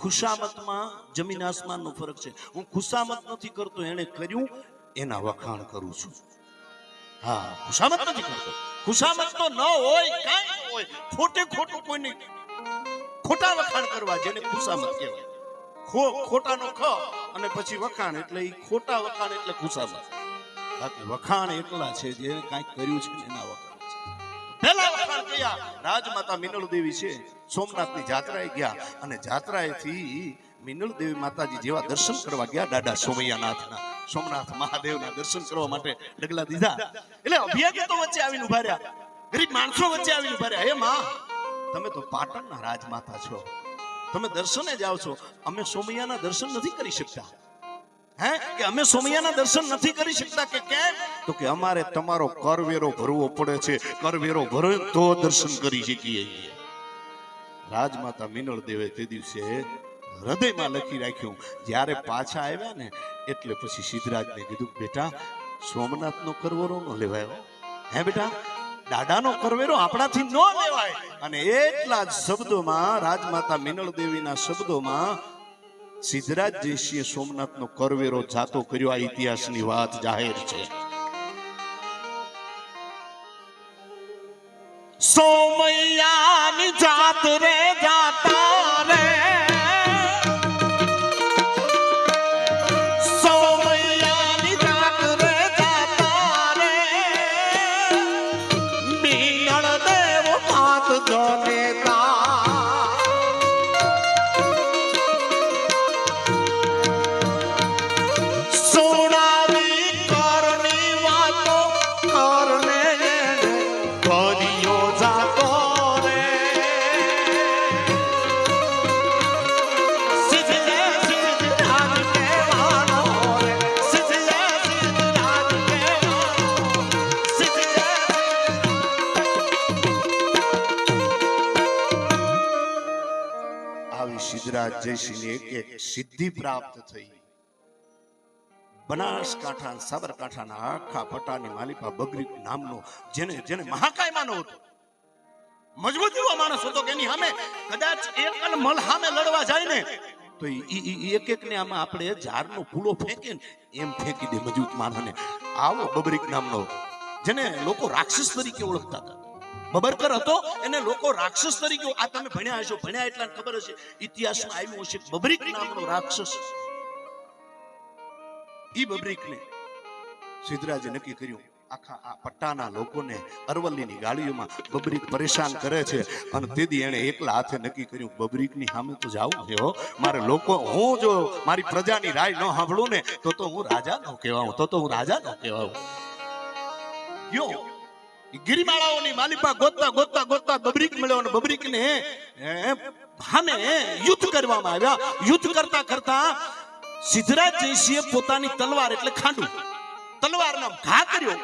ખુશામતમાં જમીન આસમાનનો ફરક છે. હું ખુશામત નથી કરતો, એને કર્યું એના વખાણ કરું છું. હા, ખુશામત નથી કરતો. ખુશામત તો ન હોય, કાંઈ ન હોય, ખોટે ખોટું કોઈને ખોટા વખાણ કરવા જેને ખુશામત કહેવાય. ખોટાનો ખ અને પછી વખાણ એટલે ઈ ખોટા વખાણ એટલે ખુશામત. બાકી વખાણ એટલા છે જે કાંઈક કર્યું છે એના વખાણ છે. પહેલા વખાણ કયા? રાજમાતા મિનળ દેવી છે, સોમનાથની જાત્રાએ ગયા અને જાત્રાએથી મિનળ દેવી માતાજી જેવા દર્શન કરવા ગયા દાદા સોમૈયાનાથના, સોમનાથ મહાદેવના દર્શન કરવા માટે ડગલા દીધા એટલે અભિયાગતો વચ્ચે આવીને ઉભા રહ્યા, ગરીબ માણસો વચ્ચે આવીને ઉભા રહ્યા. હે માં, તમે તો પાટણના રાજમાતા છો, તમે દર્શને જાઓ છો, અમે સોમૈયાના દર્શન નથી કરી શકતા. હે કે અમે સોમૈયાના દર્શન નથી કરી શકતા કે કેમ? તો કે અમારે તમારો કરવેરો ભરવો પડે છે, કરવેરો ભરો તો દર્શન કરી શકીએ. રાજમાતા મિનળ દેવે તે દિવસે હૃદયમાં લખી રાખ્યું. જ્યારે પાછા આવ્યા ને એટલે પછી સિદ્ધરાજને કીધું, બેટા સોમનાથનો કરવેરો ન લેવાય. હે બેટા, દાદાનો કરવેરો આપણાથી ન લેવાય. અને એટલા જ શબ્દોમાં, રાજમાતા મિનળ દેવીના શબ્દોમાં સિદ્ધરાજ જયસિંહે સોમનાથનો કરવેરો જાતો કર્યો. આ ઇતિહાસની વાત જાહેર છે. સોમૈયાની જાત રે જાતા રે, સોમૈયાની જાત રે જાતા રે, મિનળ દેવ માત જનેતા. સોનાવી કરની વાતો કરને કર્યો જાતો રે. સિદ્ધે સિદ્ધરાજ કહેવાનો રે. સિદ્ધે સિદ્ધરાજ કહેવાનો. સિદ્ધે આવી સિદ્ધરાજ જયસિંહની એક સિદ્ધિ પ્રાપ્ત થઈ. બનાસકાંઠા સાબરકાંઠાના આખા પટ્ટાની માલિપા બગરી નામનો જેને મહાકાયમાનો હતો, મજબૂત એવો માણસ હતો કે એની સામે કદાચ એક મલ સામે લડવા જાય ને તો એક એક ને આમાં આપણે ઝાડનો ફૂલો ફેંકે ને એમ ફેંકી દે મજબૂત માણસને. આવો બબરીક નામનો, જેને લોકો રાક્ષસ તરીકે ઓળખતા હતા. બબરકર હતો, એને લોકો રાક્ષસ તરીકે, આ તમે ભણ્યા હશો, ભણ્યા એટલા ખબર હશે, ઇતિહાસમાં આવ્યું હશે બબરીક નામનો રાક્ષસ. ઈ બબરીકને સિદ્ધરાજે નક્કી કર્યું, આખા આ પટ્ટાના લોકોને અરવલ્લીની ગાડીઓમાં બબરીક પરેશાન કરે છે અને તેથી એણે એકલા હાથે નક્કી કર્યું બબરીકની સામે તો જાવું છે હો મારે લોકો હું જો મારી પ્રજાની રાય ન સાંભળું ને તો હું રાજા ન કહેવાઉં તો હું રાજા ન કહેવાઉં ગયો ગિરિમાળાઓની માલિપા ગોતતા બબરીક મળ્યો અને બબરીકને સામે યુદ્ધ કરવામાં આવ્યા યુદ્ધ કરતા સિદ્ધરાજ જયસિંહે પોતાની તલવાર એટલે ખાંડું તલવારનો ઘા કર્યો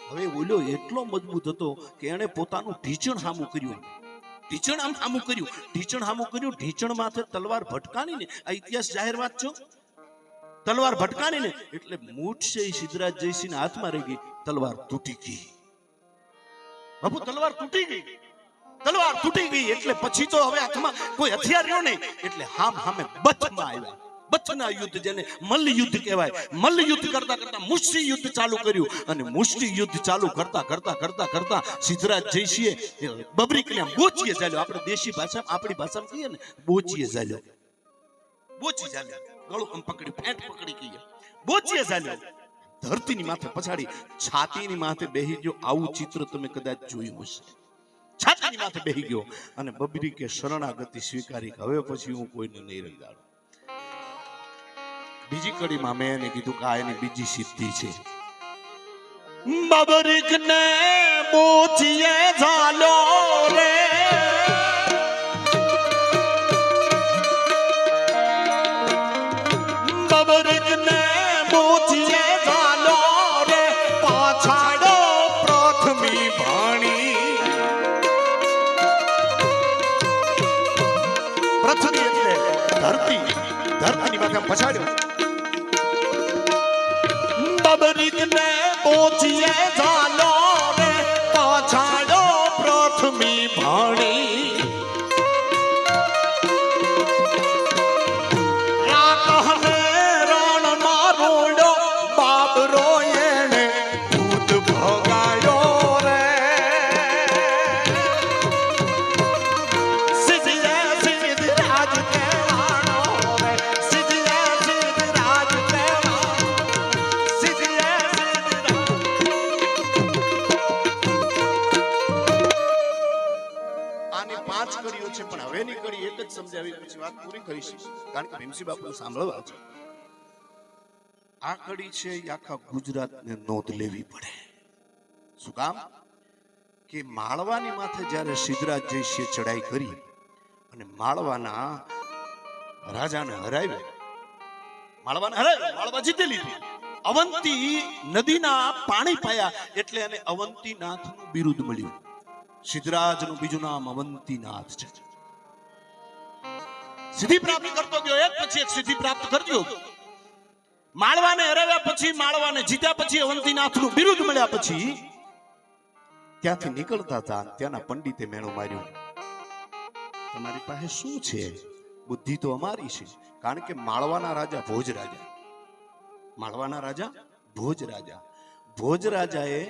હવે ઓલો એટલો મજબૂત હતો કે એણે પોતાનું ઢીચણ સામું કર્યું ઢીચણ માથે તલવાર ભટકાણીને આ ઇતિહાસ જાહેર વાત છો તલવાર ભટકાણીને એટલે મૂઠ છે સિદ્ધરાજ જયસિંહના હાથમાં રહી ગઈ તલવાર તૂટી ગઈ બાપુ તલવાર તૂટી ગઈ એટલે પછી તો હવે હાથમાં કોઈ હથિયાર રહ્યો નહીં એટલે હામે બથમાં આવ્યા બથના યુદ્ધ જેને મલ્લ યુદ્ધ કહેવાય મલ્લ યુદ્ધ કરતા મુષ્ટિ યુદ્ધ ચાલુ કર્યું અને મુષ્ટિ યુદ્ધ ચાલુ કરતા સિદ્ધરાજ જયસિંહે બબરીકને બોચીએ ચાલ્યો આપણે દેશી ભાષામાં આપણી ભાષામાં કહીએ ને બોચી ચાલ્યો ગળું પકડી ફેંટ પકડી કહીએ બોચીએ ચાલ્યો ધરતીની માથે પછાડી છાતીની માથે બેહી ગયો આવું ચિત્ર તમે કદાચ જોયું હશે છાતીની માથે બેહી ગયો અને બબરીકે શરણાગતિ સ્વીકારી હવે પછી હું કોઈને નહીં રંગાડું બીજી કડીમાં મેં એને કીધું કે આ એની બીજી સિદ્ધિ છે બબરીકને બોચીએ ઝાલો રે બબરીકને બોચીએ ઝાલો રે પાછાડો પ્રથમી ભાણી પ્રથમી એટલે ધરતીની માથે પછાડ્યો બબરીકને બોચીએ ઝાલો રે પાછાડો પ્રથમી ભાણી રાતહને રણ મારોડો બાબરો એણે ભૂત ભગાયો રે સિદ્ધરાજ કહેવાણો રે સિદ્ધરાજ કડીઓ છે પણ હવેની કડી એક જ સમજાવી પછી વાત પૂરી કરીશું કારણ કે ભીમસિંહ બાપુને સાંભળવા છે આ કડી છે એ આખા ગુજરાતને નોંધ લેવી પડે શું કામ કે માળવાની માથે જ્યારે સિદ્ધરાજ જયસિંહે ચડાઈ કરી અને માળવાના રાજાને હરાવ્યો માળવા જીતી લીધી અવંતી નદીના પાણી પાયા એટલે એને અવંતીનાથનું બિરુદ મળ્યું સિદ્ધરાજનું બીજું નામ અવંતીનાથ છે સિદ્ધિ પ્રાપ્ત કરતો ગયો એક પછી એક સિદ્ધિ પ્રાપ્ત કરજો માળવાને હરાવ્યા પછી માળવાને જીત્યા પછી અવંતીનાથનું બિરુદ મળ્યા પછી ત્યાંથી નીકળતા હતા ત્યાંના પંડિતે મેણું માર્યું તમારી પાસે શું છે બુદ્ધિ તો અમારી છે કારણ કે માળવાના રાજા ભોજ રાજાએ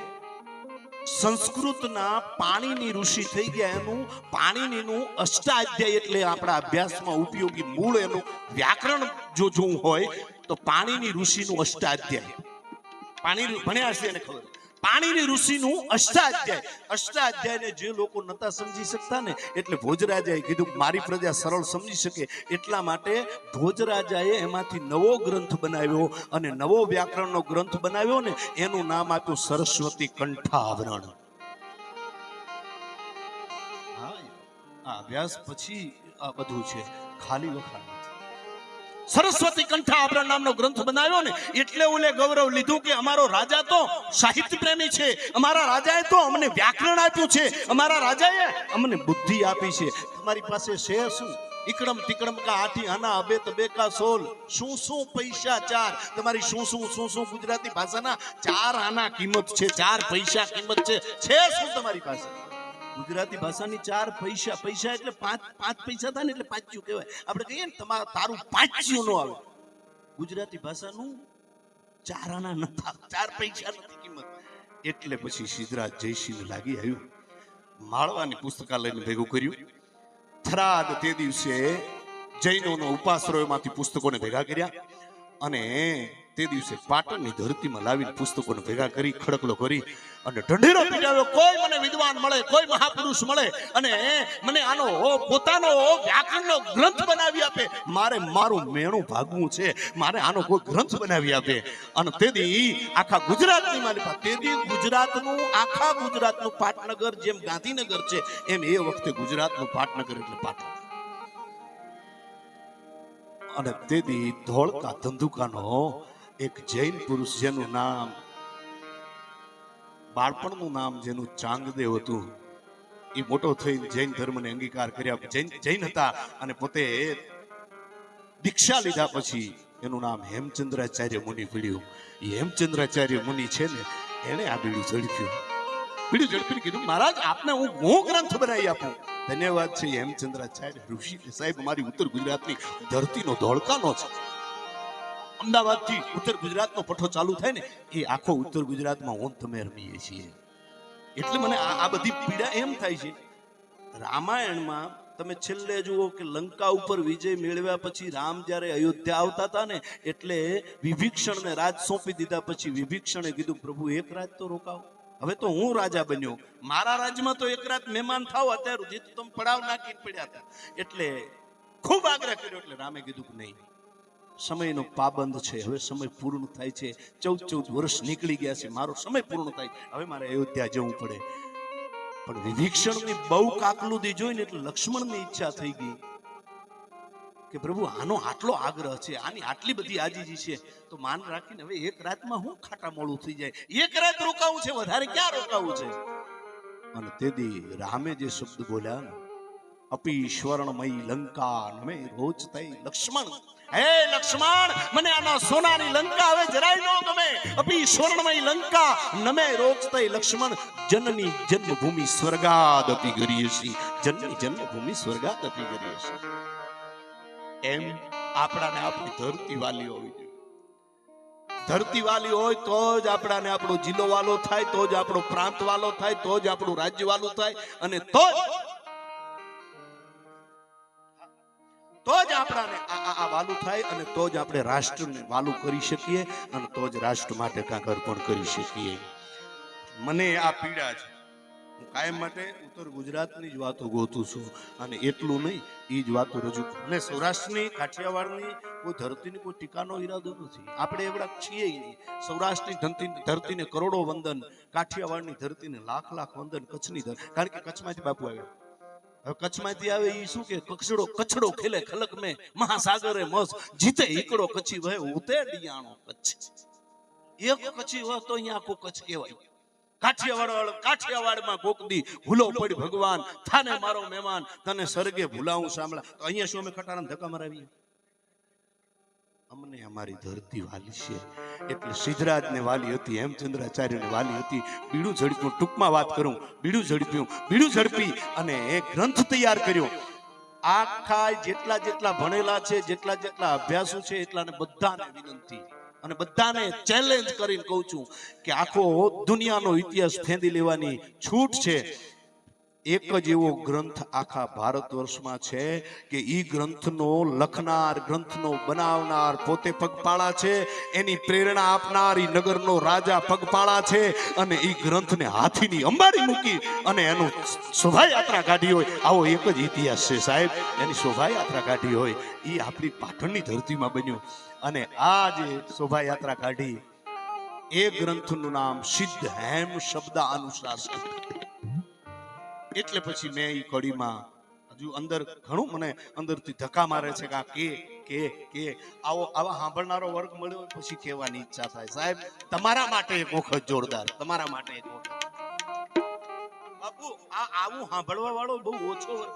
સંસ્કૃતના પાણીની ઋષિ થઈ ગયા એનું પાણીનીનું અષ્ટાધ્યાય એટલે આપણા અભ્યાસમાં ઉપયોગી મૂળ એનું વ્યાકરણ જો જોવું હોય તો પાણીની ઋષિનું અષ્ટાધ્યાય પાણી ભણ્યા છે એને ખબર પાણીની ઋષિનું અષ્ટાધ્યાયને જે લોકો નતા સમજી શકતા ને એટલે ભોજરાજાએ કીધું મારી પ્રજા સરળ સમજી શકે એટલા માટે ભોજરાજાએ એમાંથી નવો ગ્રંથ બનાવ્યો અને નવો વ્યાકરણનો ગ્રંથ બનાવ્યો ને એનું નામ આપ્યું સરસ્વતી કંઠાવરણ આ અભ્યાસ પછી આ બધું છે ખાલી વખાણ સરસ્વતી કંઠાવરણ નામનો ગ્રંથ બનાવ્યો ને એટલે ઓલે ગૌરવ લીધું કે અમારો રાજા તો સાહિત્ય પ્રેમી છે અમારા રાજાએ તો અમને વ્યાકરણ આપ્યું છે અમારા રાજાએ અમને બુદ્ધિ આપી છે તમારી પાસે છે શું ઇકડમ તિકડમ કા આઠી આના અબે તબે કા સોલ શું પૈસા ચાર તમારી શું ગુજરાતી ભાષાના ચાર આના કિંમત છે 4 પૈસા કિંમત છે શું તમારી પાસે ગુજરાતી ભાષાની 4 પૈસા એટલે 5 પૈસા થાય ને એટલે પાંચ્યું કહેવાય આપણે કહીએ ને તારું પાંચ્યું નો આવે ગુજરાતી ભાષાનું 4 આના નથી 4 પૈસા નથી કિંમત એટલે પછી સિદ્ધરાજ જયસિંહને લાગી આવ્યું માળવાની પુસ્તકાલયને ભેગું કર્યું થરાદ તે દિવસે જૈનોનો ઉપાશ્રયમાંથી પુસ્તકોને ભેગા કર્યા અને તે દિવસે પાટણની ધરતીમાં લાવીને પુસ્તકોને ભેગા કરી ખડકલો કરી અને ઢંઢેરો પીટાવ્યો. કોઈ મને વિદ્વાન મળે, કોઈ મહાપુરુષ મળે અને મને આનો પોતાનો વ્યાકરણનો ગ્રંથ બનાવી આપે. મારે મારું મેણું ભાગવું છે, મારે આનો કોઈ ગ્રંથ બનાવી આપે. અને તેથી આખા ગુજરાતની માલિકા, તેથી ગુજરાતનું આખા ગુજરાતનું પાટનગર જેમ ગાંધીનગર છે એમ એ વખતે ગુજરાતનું પાટનગર એટલે પાટણ. અને તેથી ધોળકા ધંધુકાનો એક જૈન પુરુષ જેનું નામ, બાળપણનું નામ જેનું ચાંગદેવ હતું, એ મોટો થઈને જૈન ધર્મને અંગીકાર કર્યા, જૈન હતા અને પોતે દીક્ષા લીધા પછી એનું નામ હેમચંદ્રાચાર્ય મુનિ પડ્યું. એ હેમચંદ્રાચાર્ય મુનિ છે ને, એને આ બીડું ઝડપ્યું. બીડું ઝડપીને કીધું, મહારાજ આપને હું ગ્રંથ બનાવી આપું. ધન્યવાદ છે હેમચંદ્રાચાર્ય ઋષિ સાહેબ, મારી ઉત્તર ગુજરાતની ધરતીનો ધોળકાનો છે. અમદાવાદથી ઉત્તર ગુજરાતનો પઠો ચાલુ થાય ને, એ આખો ઉત્તર ગુજરાતમાં હું તમે રમીએ છીએ. એટલે મને આ બધી પીડા એમ થાય છે. રામાયણમાં તમે છેલ્લે જુઓ કે લંકા ઉપર વિજય મેળવ્યા પછી રામ જ્યારે અયોધ્યા આવતા હતા ને, એટલે વિભીષણને રાજ સોંપી દીધા પછી વિભીષણે કીધું, પ્રભુ એક રાત તો રોકાવો, હવે તો હું રાજા બન્યો, મારા રાજ્યમાં તો એક રાત મહેમાન થાવ, અત્યાર સુધી તો તમે પડાવ નાખીને પડ્યા હતા. એટલે ખૂબ આગ્રહ કર્યો. એટલે રામે કીધું કે નહીં, સમયનો પાબંદ છે, હવે સમય પૂર્ણ થાય છે. 14 વર્ષ નીકળી ગયા છે, મારો સમય પૂર્ણ થાય, હવે મારે અયોધ્યા જવું પડે. પણ વિભીષણની બહુ કાકલુદી જોઈને એટલે લક્ષ્મણની ઈચ્છા થઈ ગઈ કે પ્રભુ આનો આટલો આગ્રહ છે, આની આટલી બધી આજીજી છે, તો માન રાખીને હવે એક રાતમાં હું ખાટા મોડું થઈ જાય, એક રાત રોકાવું છે, વધારે ક્યાં રોકાવું છે. અને તેથી રામે જે શબ્દ બોલ્યા ને, અપી સ્વર્ણમયી લંકા નમે રોજ તઈ લક્ષ્મણ, હે લક્ષ્મણ, મને આના સોનાની લંકા હવે જરાય ન ગમે. અપી સ્વર્ણમયી લંકા નમે રોજ તઈ લક્ષ્મણ, જનની જન્મભૂમિ સ્વર્ગાદપી ગરીયસી, જનની જન્મભૂમિ સ્વર્ગાદપી ગરીયસી. એમ આપણાને આપણી ધરતી વાલી હોવી જોઈએ. ધરતી વાલી હોય તો જ આપણાને આપણો જિલ્લો વાલો થાય, તો જ આપણો પ્રાંત વાલો થાય, તો જ આપણું રાજ્ય વાલું થાય, અને તો જ આપણાને આ વાલું થાય, અને તો જ આપણે રાષ્ટ્રને વાલું કરી શકીએ, અને તો જ રાષ્ટ્ર માટે કાંઈક અર્પણ કરી શકીએ. મને આ પીડા છે. હું કાયમ માટે ઉત્તર ગુજરાતની જ વાતો ગોતું છું, અને એટલું નહીં, એ જ વાતો રજૂ. અને સૌરાષ્ટ્રની, કાઠિયાવાડની કોઈ ધરતીની કોઈ ટીકાનો ઈરાદો નથી. આપણે એવડા છીએ નહીં. સૌરાષ્ટ્રની ધરતીને કરોડો વંદન, કાઠિયાવાડની ધરતીને લાખ લાખ વંદન, કચ્છની ધરતી, કારણ કે કચ્છમાંથી બાપુ આવ્યા. હવે કચ્છમાંથી આવે એ શું કે, કચડો ખેલે ખલક મેં મહાસાગરે મસ, જીતે ઈકડો કચ્છી વહે ઉતે ડિયાણો કચ્છ. એક કચ્છી હોય તો અહીંયા આખું કચ્છ કહેવાય. કાઠિયાવાડમાં કોકદી ભૂલો પડી ભગવાન, થાને મારો મહેમાન, તને સરગે ભૂલાવું સાંભળા. તો અહીંયા શું અમે ખટારાને ધક્કા મરાવીએ? અમને અમારી ધરતી વાલી છે. એટલે સિદ્ધરાજને વાલી હતી, હેમચંદ્રાચાર્યને વાલી હતી. બીડું ઝડપ્યું, ટૂંકમાં વાત કરું, બીડું ઝડપી અને એક ગ્રંથ તૈયાર કર્યો. આખા જેટલા ભણેલા છે, જેટલા અભ્યાસુ છે, એટલાને બધાને વિનંતી અને બધાને ચેલેન્જ કરીને કહું છું કે આખો દુનિયાનો ઇતિહાસ ફેંદી લેવાની છૂટ છે. એક જ એવો ગ્રંથ આખા ભારત વર્ષમાં છે કે ઈ ગ્રંથનો લખનાર, ગ્રંથનો બનાવનાર પોતે પગપાળા છે, એની પ્રેરણા આપનાર ઈ નગરનો રાજા પગપાળા છે, અને ઈ ગ્રંથને હાથીની અંબાડી મૂકી અને એનું શોભાયાત્રા કાઢી હોય, આવો એક જ ઇતિહાસ છે સાહેબ. એની શોભાયાત્રા કાઢી હોય ઈ આપણી પાટણની ધરતીમાં બન્યું. અને આ જે શોભાયાત્રા કાઢી, એ ગ્રંથનું નામ સિદ્ધ હેમ શબ્દ અનુશાસન. એટલે પછી મેં ઈ કડીમાં હજુ અંદર ઘણું મને અંદરથી ધક્કા મારે છે કે આવા સાંભળનારો વર્ગ મળ્યો પછી કહેવાની ઈચ્છા થાય. સાહેબ, તમારા માટે એક વખત જોરદાર, તમારા માટે એક વખત. બાપુ, આવું સાંભળવા વાળો બહુ ઓછો વર્ગ.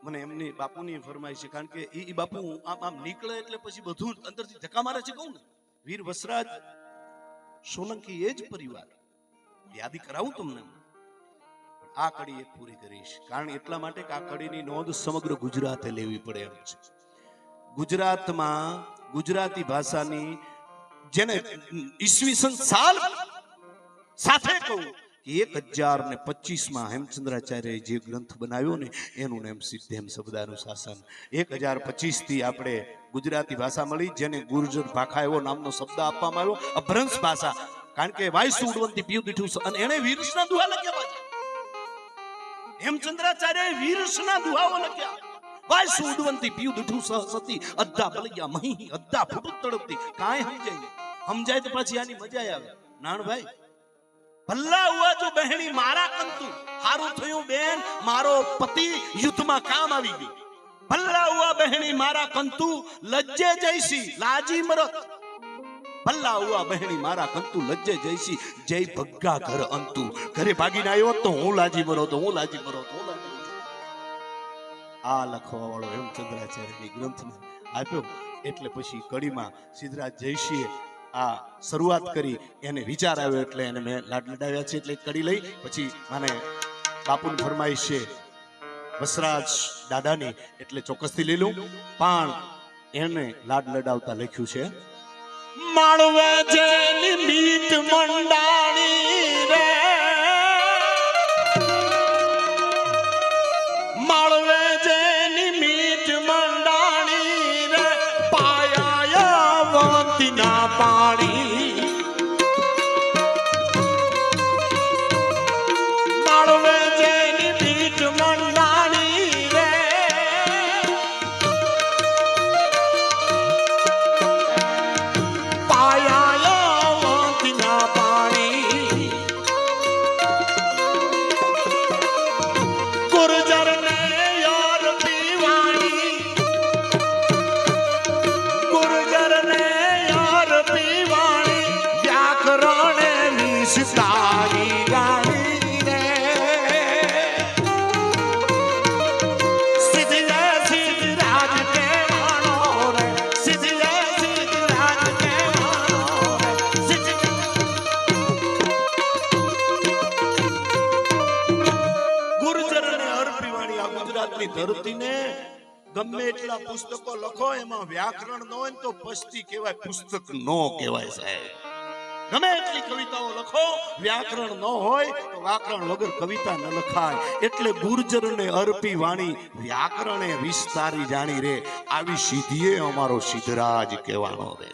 મને એમની બાપુની ફરમાઈ છે, કારણ કે ઈ બાપુ આમ નીકળે એટલે પછી બધું અંદરથી ધક્કા મારે છે. કહું ને, વીર વસરાજ સોલંકી એ જ પરિવાર. યાદી કરાવું તમને. આ કડી એક પૂરી કરીશ, કારણ એટલા માટે કે આ કડીની નોંધ સમગ્ર ગુજરાતે લેવી પડે એમ છે. ગુજરાતમાં ગુજરાતી ભાષાની જેને ઈસવીસન સાલ સાથે કહું કે 1025 હેમચંદ્રાચાર્યએ જે ગ્રંથ બનાવ્યો ને એનું નામ સિદ્ધેમ શબ્દાનુશાસન. 1025 થી આપણે ગુજરાતી ભાષા મળી, જેને ગુર્જર ભાખા એવો નામનો શબ્દ આપવામાં આવ્યો, અભ્રંશ ભાષા. કારણ કે વાયસુ ઉડવંતી પીયુ દીઠું, અને એને વીરસના દુહા લખ્યા છે. હેમચંદ્રાચાર્યએ વીરસના દુહાઓ લખ્યા. વાયસુ ઉડવંતી પીયુ દીઠું સહસતી અદ્ધા બલિયા મહી અદ્ધા ફૂટું તડપતી. કાંઈ સમજાય તો પાછી આની મજા આવે. નાણભાઈ, ભલ્લા હુઆ જો બહેણી મારા કંતુ, હારું થયું બેન મારો પતિ યુદ્ધમાં કામ આવી ગયો. ભલ્લા હુઆ બહેણી મારા કંતુ, લજ્જે જઈસી લાજી મરત. ભલ્લા હુઆ બહેણી મારા કંતુ, લજ્જે જઈસી જય ભગ્ગા ઘર અંતુ. ઘરે ભાગીને આવ્યો તો હું લાજી મરો, તો હું લાજી મરો, તો હું લાજી મરો. આ લખવા વાળો હેમચંદ્રાચાર્યની ગ્રંથમાં આપ્યો. એટલે પછી કડીમાં સિદ્ધરાજ જયસિંહે આ શરૂઆત કરી. એને વિચાર આવ્યો એટલે એને મેં લાડ લડાવ્યા છે. એટલે કડી લઈ પછી મને બાપુની ફરમાઈશ છે વસરાજ દાદાની, એટલે ચોક્કસથી લઈ લઉં. પણ એને લાડ લડાવતા લખ્યું છે, માળવે જેની મીટ મંડાણી રે, માળવે જેની મીટ મંડાણી રે, પાયા વંતીના પાણી. માળવે જેની મીટ મંડાણી રે, પાયા વંતીના પાણી. ગુર્જરને યાર પીવાણી, ગુર્જરને યાર પીવાણી, વ્યાકરણે વિસ્તારી ગાણી રે. સિદ્ધે સિદ્ધરાજ કહેવાનો રે, સિદ્ધે સિદ્ધરાજ કહેવાનો રે, ગુર્જરને અર્પી વાણી. આ ગુજરાતની ધરતીને ગમે એટલા પુસ્તકો લખો, એમાં વ્યાકરણ ન હોય ને તો પસ્તી કહેવાય, પુસ્તક નો કહેવાય સાહેબ. ગમે એટલી કવિતાઓ લખો, વ્યાકરણ ન હોય તો વ્યાકરણ વગર કવિતા ન લખાય. એટલે ગુર્જરને અર્પી વાણી, વ્યાકરણે વિસ્તારી જાણી રે. આવી સિદ્ધિએ અમારો સિદ્ધરાજ કહેવાનો રે.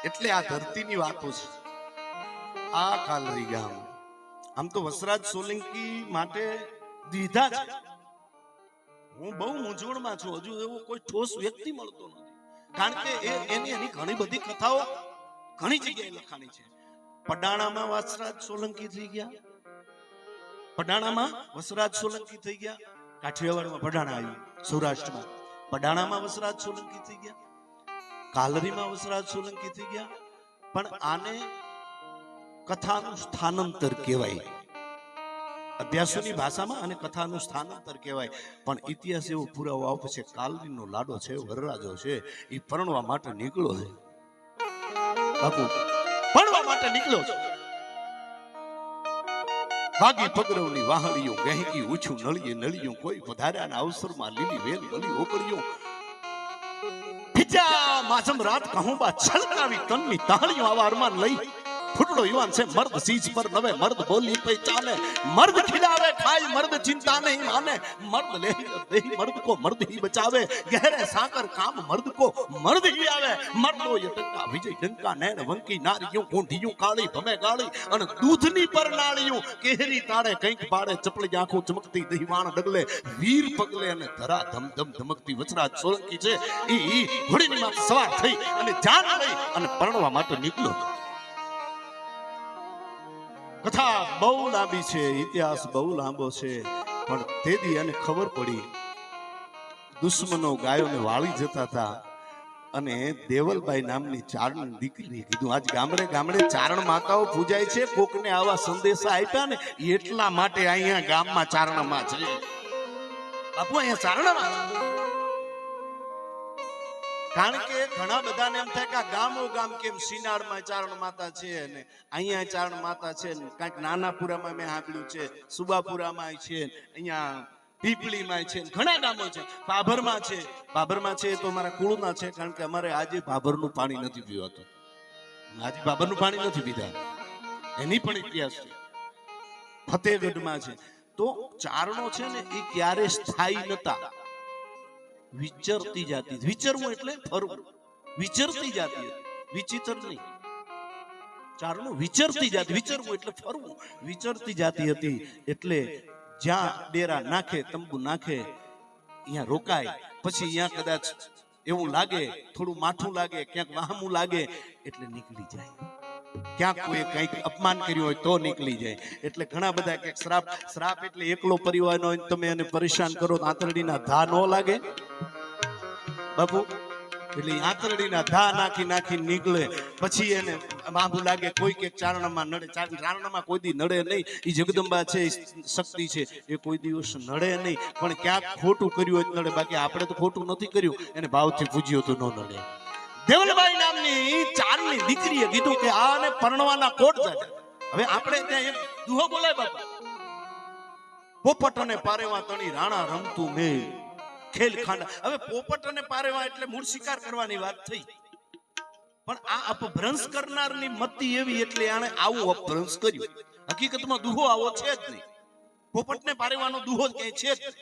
એટલે આ ધરતીની વાતો છે. આ કાલરી ગામ આમ તો વસરાજ સોલંકી માટે દીધા છે. હું બહુ મૂંઝવણમાં છું. હજુ એવો કોઈ ઠોસ વ્યક્તિ મળતો નથી. કારણ કે એની ઘણી બધી કથાઓ ઘણી જગ્યાએ લખાણી છે. પડાણામાં વસરાજ સોલંકી થઈ ગયા, પડાણામાં વસરાજ સોલંકી થઈ ગયા. કાઠિયાવાડમાં પડાણા આવ્યું, સૌરાષ્ટ્રમાં પડાણામાં વસરાજ સોલંકી થઈ ગયા, કાલરીમાં વસરાજ સોલંકી થઈ ગયા. પણ આને કથાનું સ્થાનાંતર કહેવાય. અભ્યાસોની ભાષામાં અને કથાનું સ્થાનાંતર કહેવાય. પણ ઇતિહાસ એવો પુરાવો આપે છે, કાલરીનો લાડો છે, વરરાજો છે, એ પરણવા માટે નીકળ્યો છે. બાપુ પરણવા માટે નીકળ્યો છે. ભાગી પગરવની વાહણીઓ ગહેકી ઊંચું નળીએ નળિયું, કોઈ વધારાના અવસરમાં લીલી વેલ મળી ઓગળ્યું. ભીજા માજમ રાત કહું બા છલકાવી તનની તાળીઓ. આવા અરમાન લઈ ફૂટડો યુવાન છે મર્દ સીજ પર નવે, મર્દ બોલી પહેચાને, મર્દ ખિલાવે ખાય, મર્દ ચિંતા નહીં માને, મર્દ લે દેહી મર્દ को मर्द ही बचावे, गहरे साकर काम मर्द को मर्द ही आवे. मर्दो ये टंका विजय डंका नैन वंकी नारियों ऊंधियों काળી ભમે ગાળી, અને દૂધની પરનાળીયું કેહરી તાળે કંઈક પાડે, ચપળી આંખો ચમકતી દહીવાણ ડગલે, વીર પગલે અને ધરા ધમ ધમ ધમકતી વસરાજ સોલંકી છે. ઈ ઘોડીની માથે સવાર થઈ અને જાન લઈ અને પરણવા માટે નીકળ્યો. કથા બહુ લાંબી છે, ઇતિહાસ બહુ લાંબો છે. પણ તેદી એને ખબર પડી, દુશ્મનો ગાયોને વાળી જતા હતા. અને દેવલબાઈ નામની ચારણ દીકરી કીધું, આજ ગામડે ગામડે ચારણ માતાઓ પૂજાય છે, કોકને આવા સંદેશા આપ્યા ને એટલા માટે અહીંયા ગામમાં ચારણમાં છે. બાપુ અહીંયા ચારણમાં છે. કારણ કે ઘણા બધાને એમ થાય કે ગામો ગામ કેમ સિનાળમાં ચારણ માતા છે ને અહીંયા ચારણ માતા છે ને, કાંઈક નાનાપુરામાં મેં સાંભળ્યું છે, સુબાપુરામાં છે, અહીંયા પીપળીમાં છે, ઘણા ગામો છે, ભાભરમાં છે. ભાભરમાં છે તો અમારા કુળના છે, કારણ કે અમારે આજે ભાભરનું પાણી નથી પીવાતું. આજે ભાભરનું પાણી નથી પીધા, એની પણ ઇતિહાસ છે. ફતેહગઢમાં છે. તો ચારણો છે ને એ ક્યારે સ્થાયી નતા, વિચરતી જાતિ. વિચરવું એટલે ફરવું, વિચરતી જાતિ હતી, વિચિત્ર નહીં. ચારણો વિચરતી જાતિ, વિચરવું એટલે ફરવું, વિચરતી જાતિ હતી. એટલે જ્યાં ડેરા નાખે, તંબુ નાખે, અહીંયા રોકાય. પછી અહીંયા કદાચ એવું લાગે, થોડું માઠું લાગે, ક્યાંક વાહમું લાગે, એટલે નીકળી જાય. ક્યાંક કોઈ કંઈક અપમાન કર્યું હોય તો નીકળી જાય. એટલે ઘણા બધા કે શ્રાપ, શ્રાપ એટલે એકલો પરિવારનો હોય, તમે એને પરેશાન કરો તો આંતરડીના ઘા ન લાગે બાપુ? એટલે આંતરડીના ઘા નાખી નાખી નીકળે. પછી એને બાબુ લાગે, કોઈ કે ચારણામાં નડે. ચારણામાં કોઈ દી નડે નહીં. એ જગદંબા છે, શક્તિ છે, એ કોઈ દિવસ નડે નહીં. પણ ક્યાંક ખોટું કર્યું હોય નડે. બાકી આપણે તો ખોટું નથી કર્યું, એને ભાવથી પૂજ્યો તો ન નડે. દેવલબાઈ નામની ચારની દીકરીએ કીધું કે આને પરણવાના કોટ જાય. હવે આપણે ત્યાં એક દુહો બોલાય બાપા, પોપટ અને પારેવા તણી રાણા રમતું મેં ખેલ ખાંડા. હવે પોપટ અને પારેવા એટલે મૂળ શિકાર કરવાની વાત થઈ, પણ આ અપભ્રંશ કરનારની મતિ એવી એટલે આને આવું અપભ્રંશ કર્યું. હકીકતમાં દુહો આવો છે જ નહીં. પોપટ ને પારેવાનો દુહો જ ક્યાંય છે જ નહીં.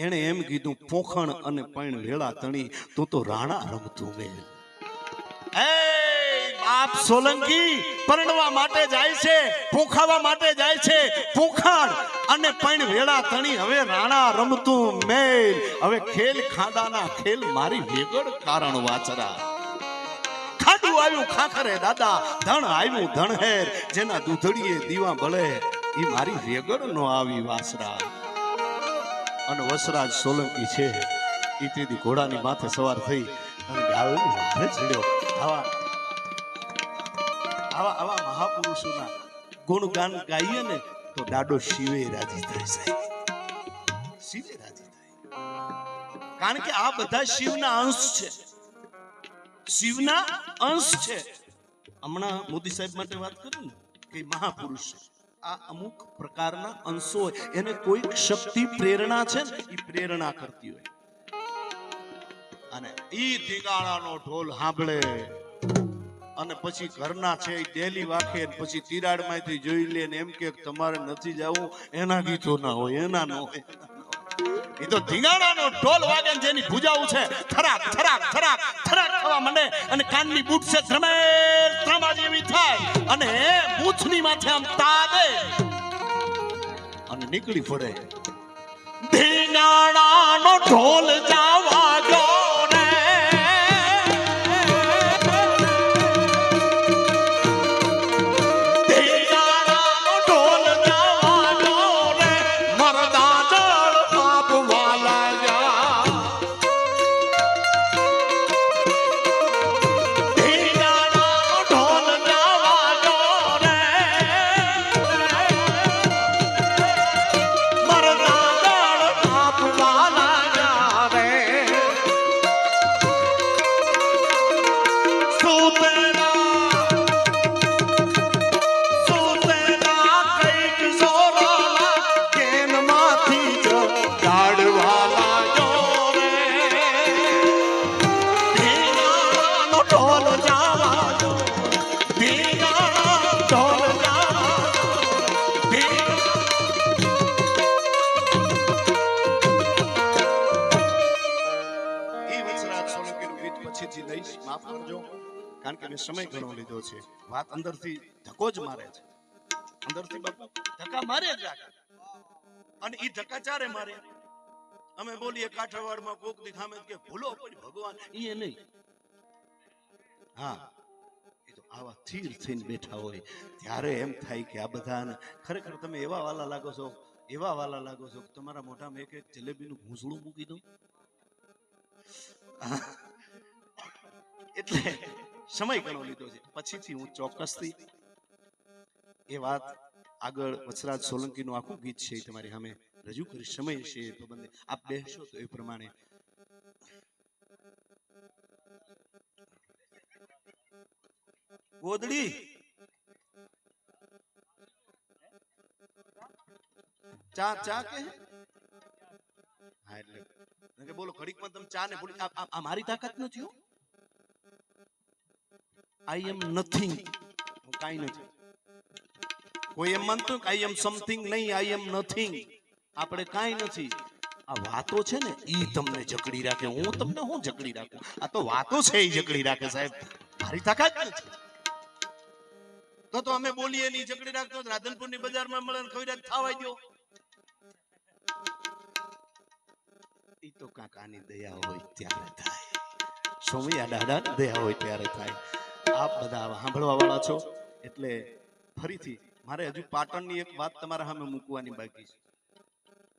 એણે એમ કીધું, પોખણ અને પૈણ વેળા તણી તું તો રાણા રમતું મેં. બાપ સોલંકી પરણવા માટે જાય છે, પોખાવા માટે જાય છે. પોખાણ અને પૈણ વેળા તણી હવે રાણા રમતું મેલ. હવે ખેલ ખાડાના ખેલ મારી વેગડ કારણ વાચરા. ખાડું આવ્યું ખાખરે દાદા, ધણ આવ્યું ધણહેર. જેના દૂધડીએ દીવા બળે એ મારી વેગડ નો આવી વાસરા. અને વસરાજ સોલંકી છે એ તેથી ઘોડાની માથે સવાર થઈ અને ગાયોની માથે ચડ્યો. આવા મહાપુરુષોના ગુણગાન ગાઈએ ને તો દાડો શિવે રાજી થાય સાહેબ, શિવે રાજી થાય. કારણ કે આ બધા શિવના અંશ છે, શિવના અંશ છે. હમણાં મોદી સાહેબ માટે વાત કરી ને કે મહાપુરુષ છે, આ અમુક પ્રકારના અંશો હોય, એને કોઈક શક્તિ પ્રેરણા છે ને એ પ્રેરણા કરતી હોય. અને ઈ ધીંગાણાનો ઢોલ સાંભળે અને પછી ઘરના છે એ ડેલી વાખે, પછી તિરાડમાંથી જોઈ લે ને એમ કે તમારે નથી જવું, એના ગીતો ના હોય, એના નો હોય. એ તો ધીંગાણાનો ઢોલ વાગે જેની ભુજાઓ છે થરાક થરાક થરાક થરાક થવા માંડે અને કાનની બૂટ છે ધ્રમેર ત્રમા જેવી થાય અને મૂછની માથે આમ તાગે અને નીકળી પડે. ધીંગાણાનો ઢોલ જાવા ગયો રે, ધીંગાણાનો ઢોલ જાવા ગયો રે, મરદા જળ આપવાલા જા. ધીંગાણાનો ઢોલ જાવા ગયો રે, મરદા જળ આપવાલા જા રે. સુતેલા કઈક સોરાલા કેનમાંથી જ કાઢવાલા જો રે. ધીંગાણાનો ઢોલ જાવા જો, ધીંગાણાનો ઢોલ જાવા જો, ઈ વંશરાજ સોલંકીનું ગીત પછીથી લઈશ, માફ કરજો, કારણ કે મેં સમય ઘણો લીધો છે. વાત અંદરથી ધક્કો જ મારે છે, અંદરથી બાપુ ધક્કા મારે જ રાખે. અને ઈ ધક્કા ચારે મારે. અમે બોલીએ કાઠિયાવાડમાં કોક દી ખામે કે ભૂલો પડી ભગવાન, ઈ નહીં. હા, એ તો આવા સ્થિર થઈને બેઠા હોય ત્યારે એમ થાય કે આ બધાને ખરેખર તમે એવા વાલા લાગો છો, એવા વાલા લાગો છો કે તમારા મોઢામાં એક એક જલેબીનું ભૂંસળું મૂકી દઉં. એટલે સમય ઘણો લીધો છે, પછીથી હું ચોક્કસથી એ વાત આગળ વત્સરાજ સોલંકીનું આખું ગીત છે એ તમારી સામે રજૂ કરી. સમય છે એ પ્રબંધે આપ બેસશો તો એ પ્રમાણે. ગોદડી ચા ચા કે હા, એટલે બોલો ઘડીકમાં તમે ચા ને ભૂલી. આ મારી તાકાત નથી. આઈ એમ નથિંગ, હું કાંઈ નથી. કોઈ એમ માનતું કે આઈ એમ સમથિંગ નહીં, આઈ એમ નથિંગ. આપણે કાંઈ નથી. આ વાતો છે ને ઈ તમને જકડી રાખે. હું તમને હું જકડી રાખું? આ તો વાતો છે ઈ જકડી રાખે સાહેબ. મારી તાકાત નથી. તો અમે બોલીએ નહીં જકડી રાખતો રાધનપુરની બજારમાં મળે ને ખવડાવ થાવા દો. ઈ તો કાકાની દયા હોય ત્યારે થાય. સોમૈયા દાદાની દયા હોય ત્યારે થાય. આપ બધા સાંભળવા વાળા છો એટલે ફરીથી મારે હજુ પાટણની એક વાત તમારા સામે મૂકવાની બાકી છે,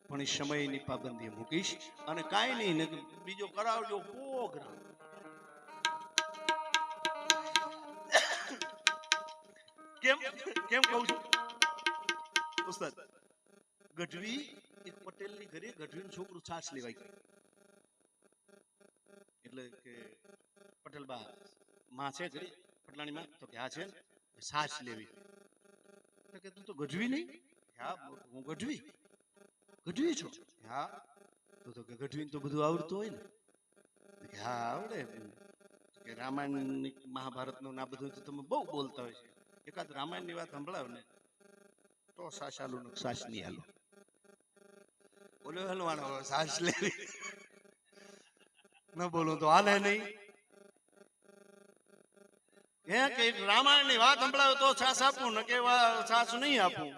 પણ એ સમયની પાબંદી મૂકીશ. અને કાંઈ નહીં ને બીજો કરાવજો પ્રોગ્રામ. કેમ કેમ કહું છું ઉસ્તાદ? ગઢવી એક પટેલની ઘરે ગઢવીનું છોકરું છાશ લેવાઈ ગયું. એટલે કે પટેલબા માં છે ઘરે પટલાણી માં, તો કે આ છે છાશ લેવી. તો કે તું તો ગઢવી નહીં? હા હું ગઢવી. ગઢવી છો? હા. તો કે ગઢવી તો બધું આવડતું હોય ને? કે હા આવડે. કે રામાયણ મહાભારતનું ના બધું તો તમે બહુ બોલતા હોય છે. એકાદ રામાયણની વાત સંભળાવ ને તો સાસ આલુ ને સાસ નહીં આલુ. બોલો હલવાનો સાસ લેવી ન બોલું તો હાલે નહીં. કે રામાયણની વાત સંભળાવે તો છાસ આપું ને કે છાસ નહીં આપું.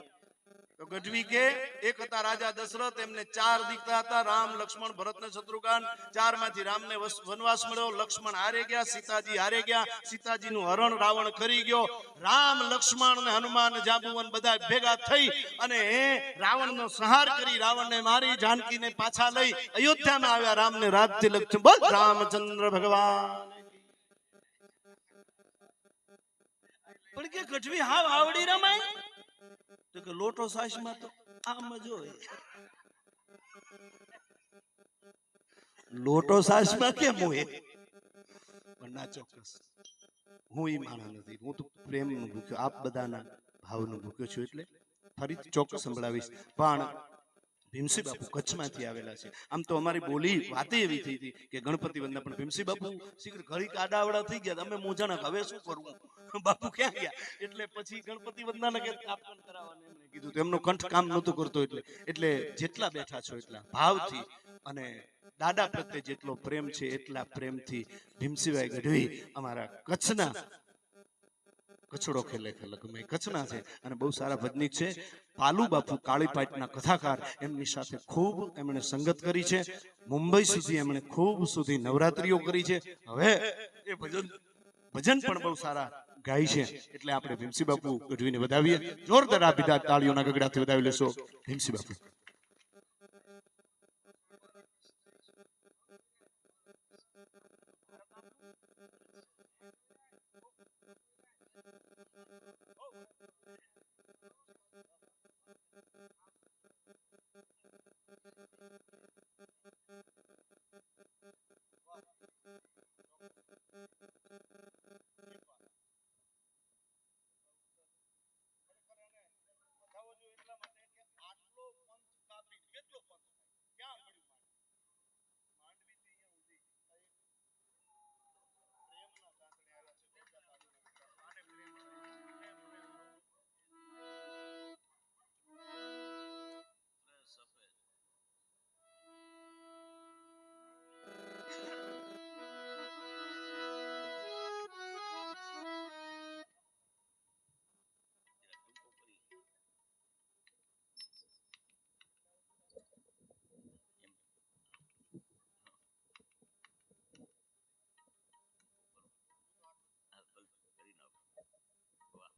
તો ગઢવી કે એક હતા રાજા દશરથ, એમને 4 દીકરા હતા, રામ લક્ષ્મણ ભરત ને શત્રુઘ્ન. 4 માંથી રામને વનવાસ મળ્યો, લક્ષ્મણ હારે ગયા, સીતાજી હારે ગયા. સીતાજીનું હરણ રાવણ કરી ગયો. રામ લક્ષ્મણ ને હનુમાન જાંબુવન બધા ભેગા થઈ અને રાવણનો સંહાર કરી રાવણને મારી જાનકીને પાછા લઈ અયોધ્યામાં આવ્યા. રામને રાજ તિલક છે. બોલ રામચંદ્ર ભગવાન. પણ કે ગઢવી હાવ આવડી રમાય. તો કે લોટો સાસમાં તો આમ જ હોય. લોટો સાસમાં કેમ હોય? પણ ના ચોક્કસ હું ઈ માણા નથી. હું તો પ્રેમનું ભૂખ્યો, આપ બધાના ભાવનું ભૂખ્યો છું. એટલે ફરીથી ચોક્કસ સંભળાવીશ. પણ ભીમસિંહ બાપુ કચ્છમાંથી આવેલા છે. આમ તો અમારી બોલી વાતે એવી થઈ હતી કે ગણપતિ વંદના, પણ ભીમસિંહ બાપુ શીઘ્ર ઘડીક આડાવડા થઈ ગયા. અમે મોજાના હવે શું કરવું, બાપુ ક્યાં ગયા? એટલે પછી ગણપતિ વંદના કે સ્થાપન કરાવવાનું એમણે કીધું. તો એમનો કંઠ કામ નહોતું કરતો. એટલે જેટલા બેઠા છો એટલા ભાવથી અને દાદા પ્રત્યે જેટલો પ્રેમ છે એટલા પ્રેમથી ભીમસિંહભાઈ ગઢવી અમારા કચ્છના કચડો ખેલે ખેલે ગમે કચ્છના છે અને બહુ સારા ભજનીક છે. પાલુ બાપુ કાળીપાટના કથાકાર, એમની સાથે ખૂબ એમણે સંગત કરી છે. મુંબઈ સુધી એમણે ખૂબ સુધી નવરાત્રીઓ કરી છે. હવે એ ભજન પણ બહુ સારા ગાય છે. એટલે આપણે ભીમસિંહ બાપુ ગઢવીને વધાવીએ. જોરદાર આપી તાળીઓના ગગડાથી વધાવી લેશો ભીમસિંહ બાપુ.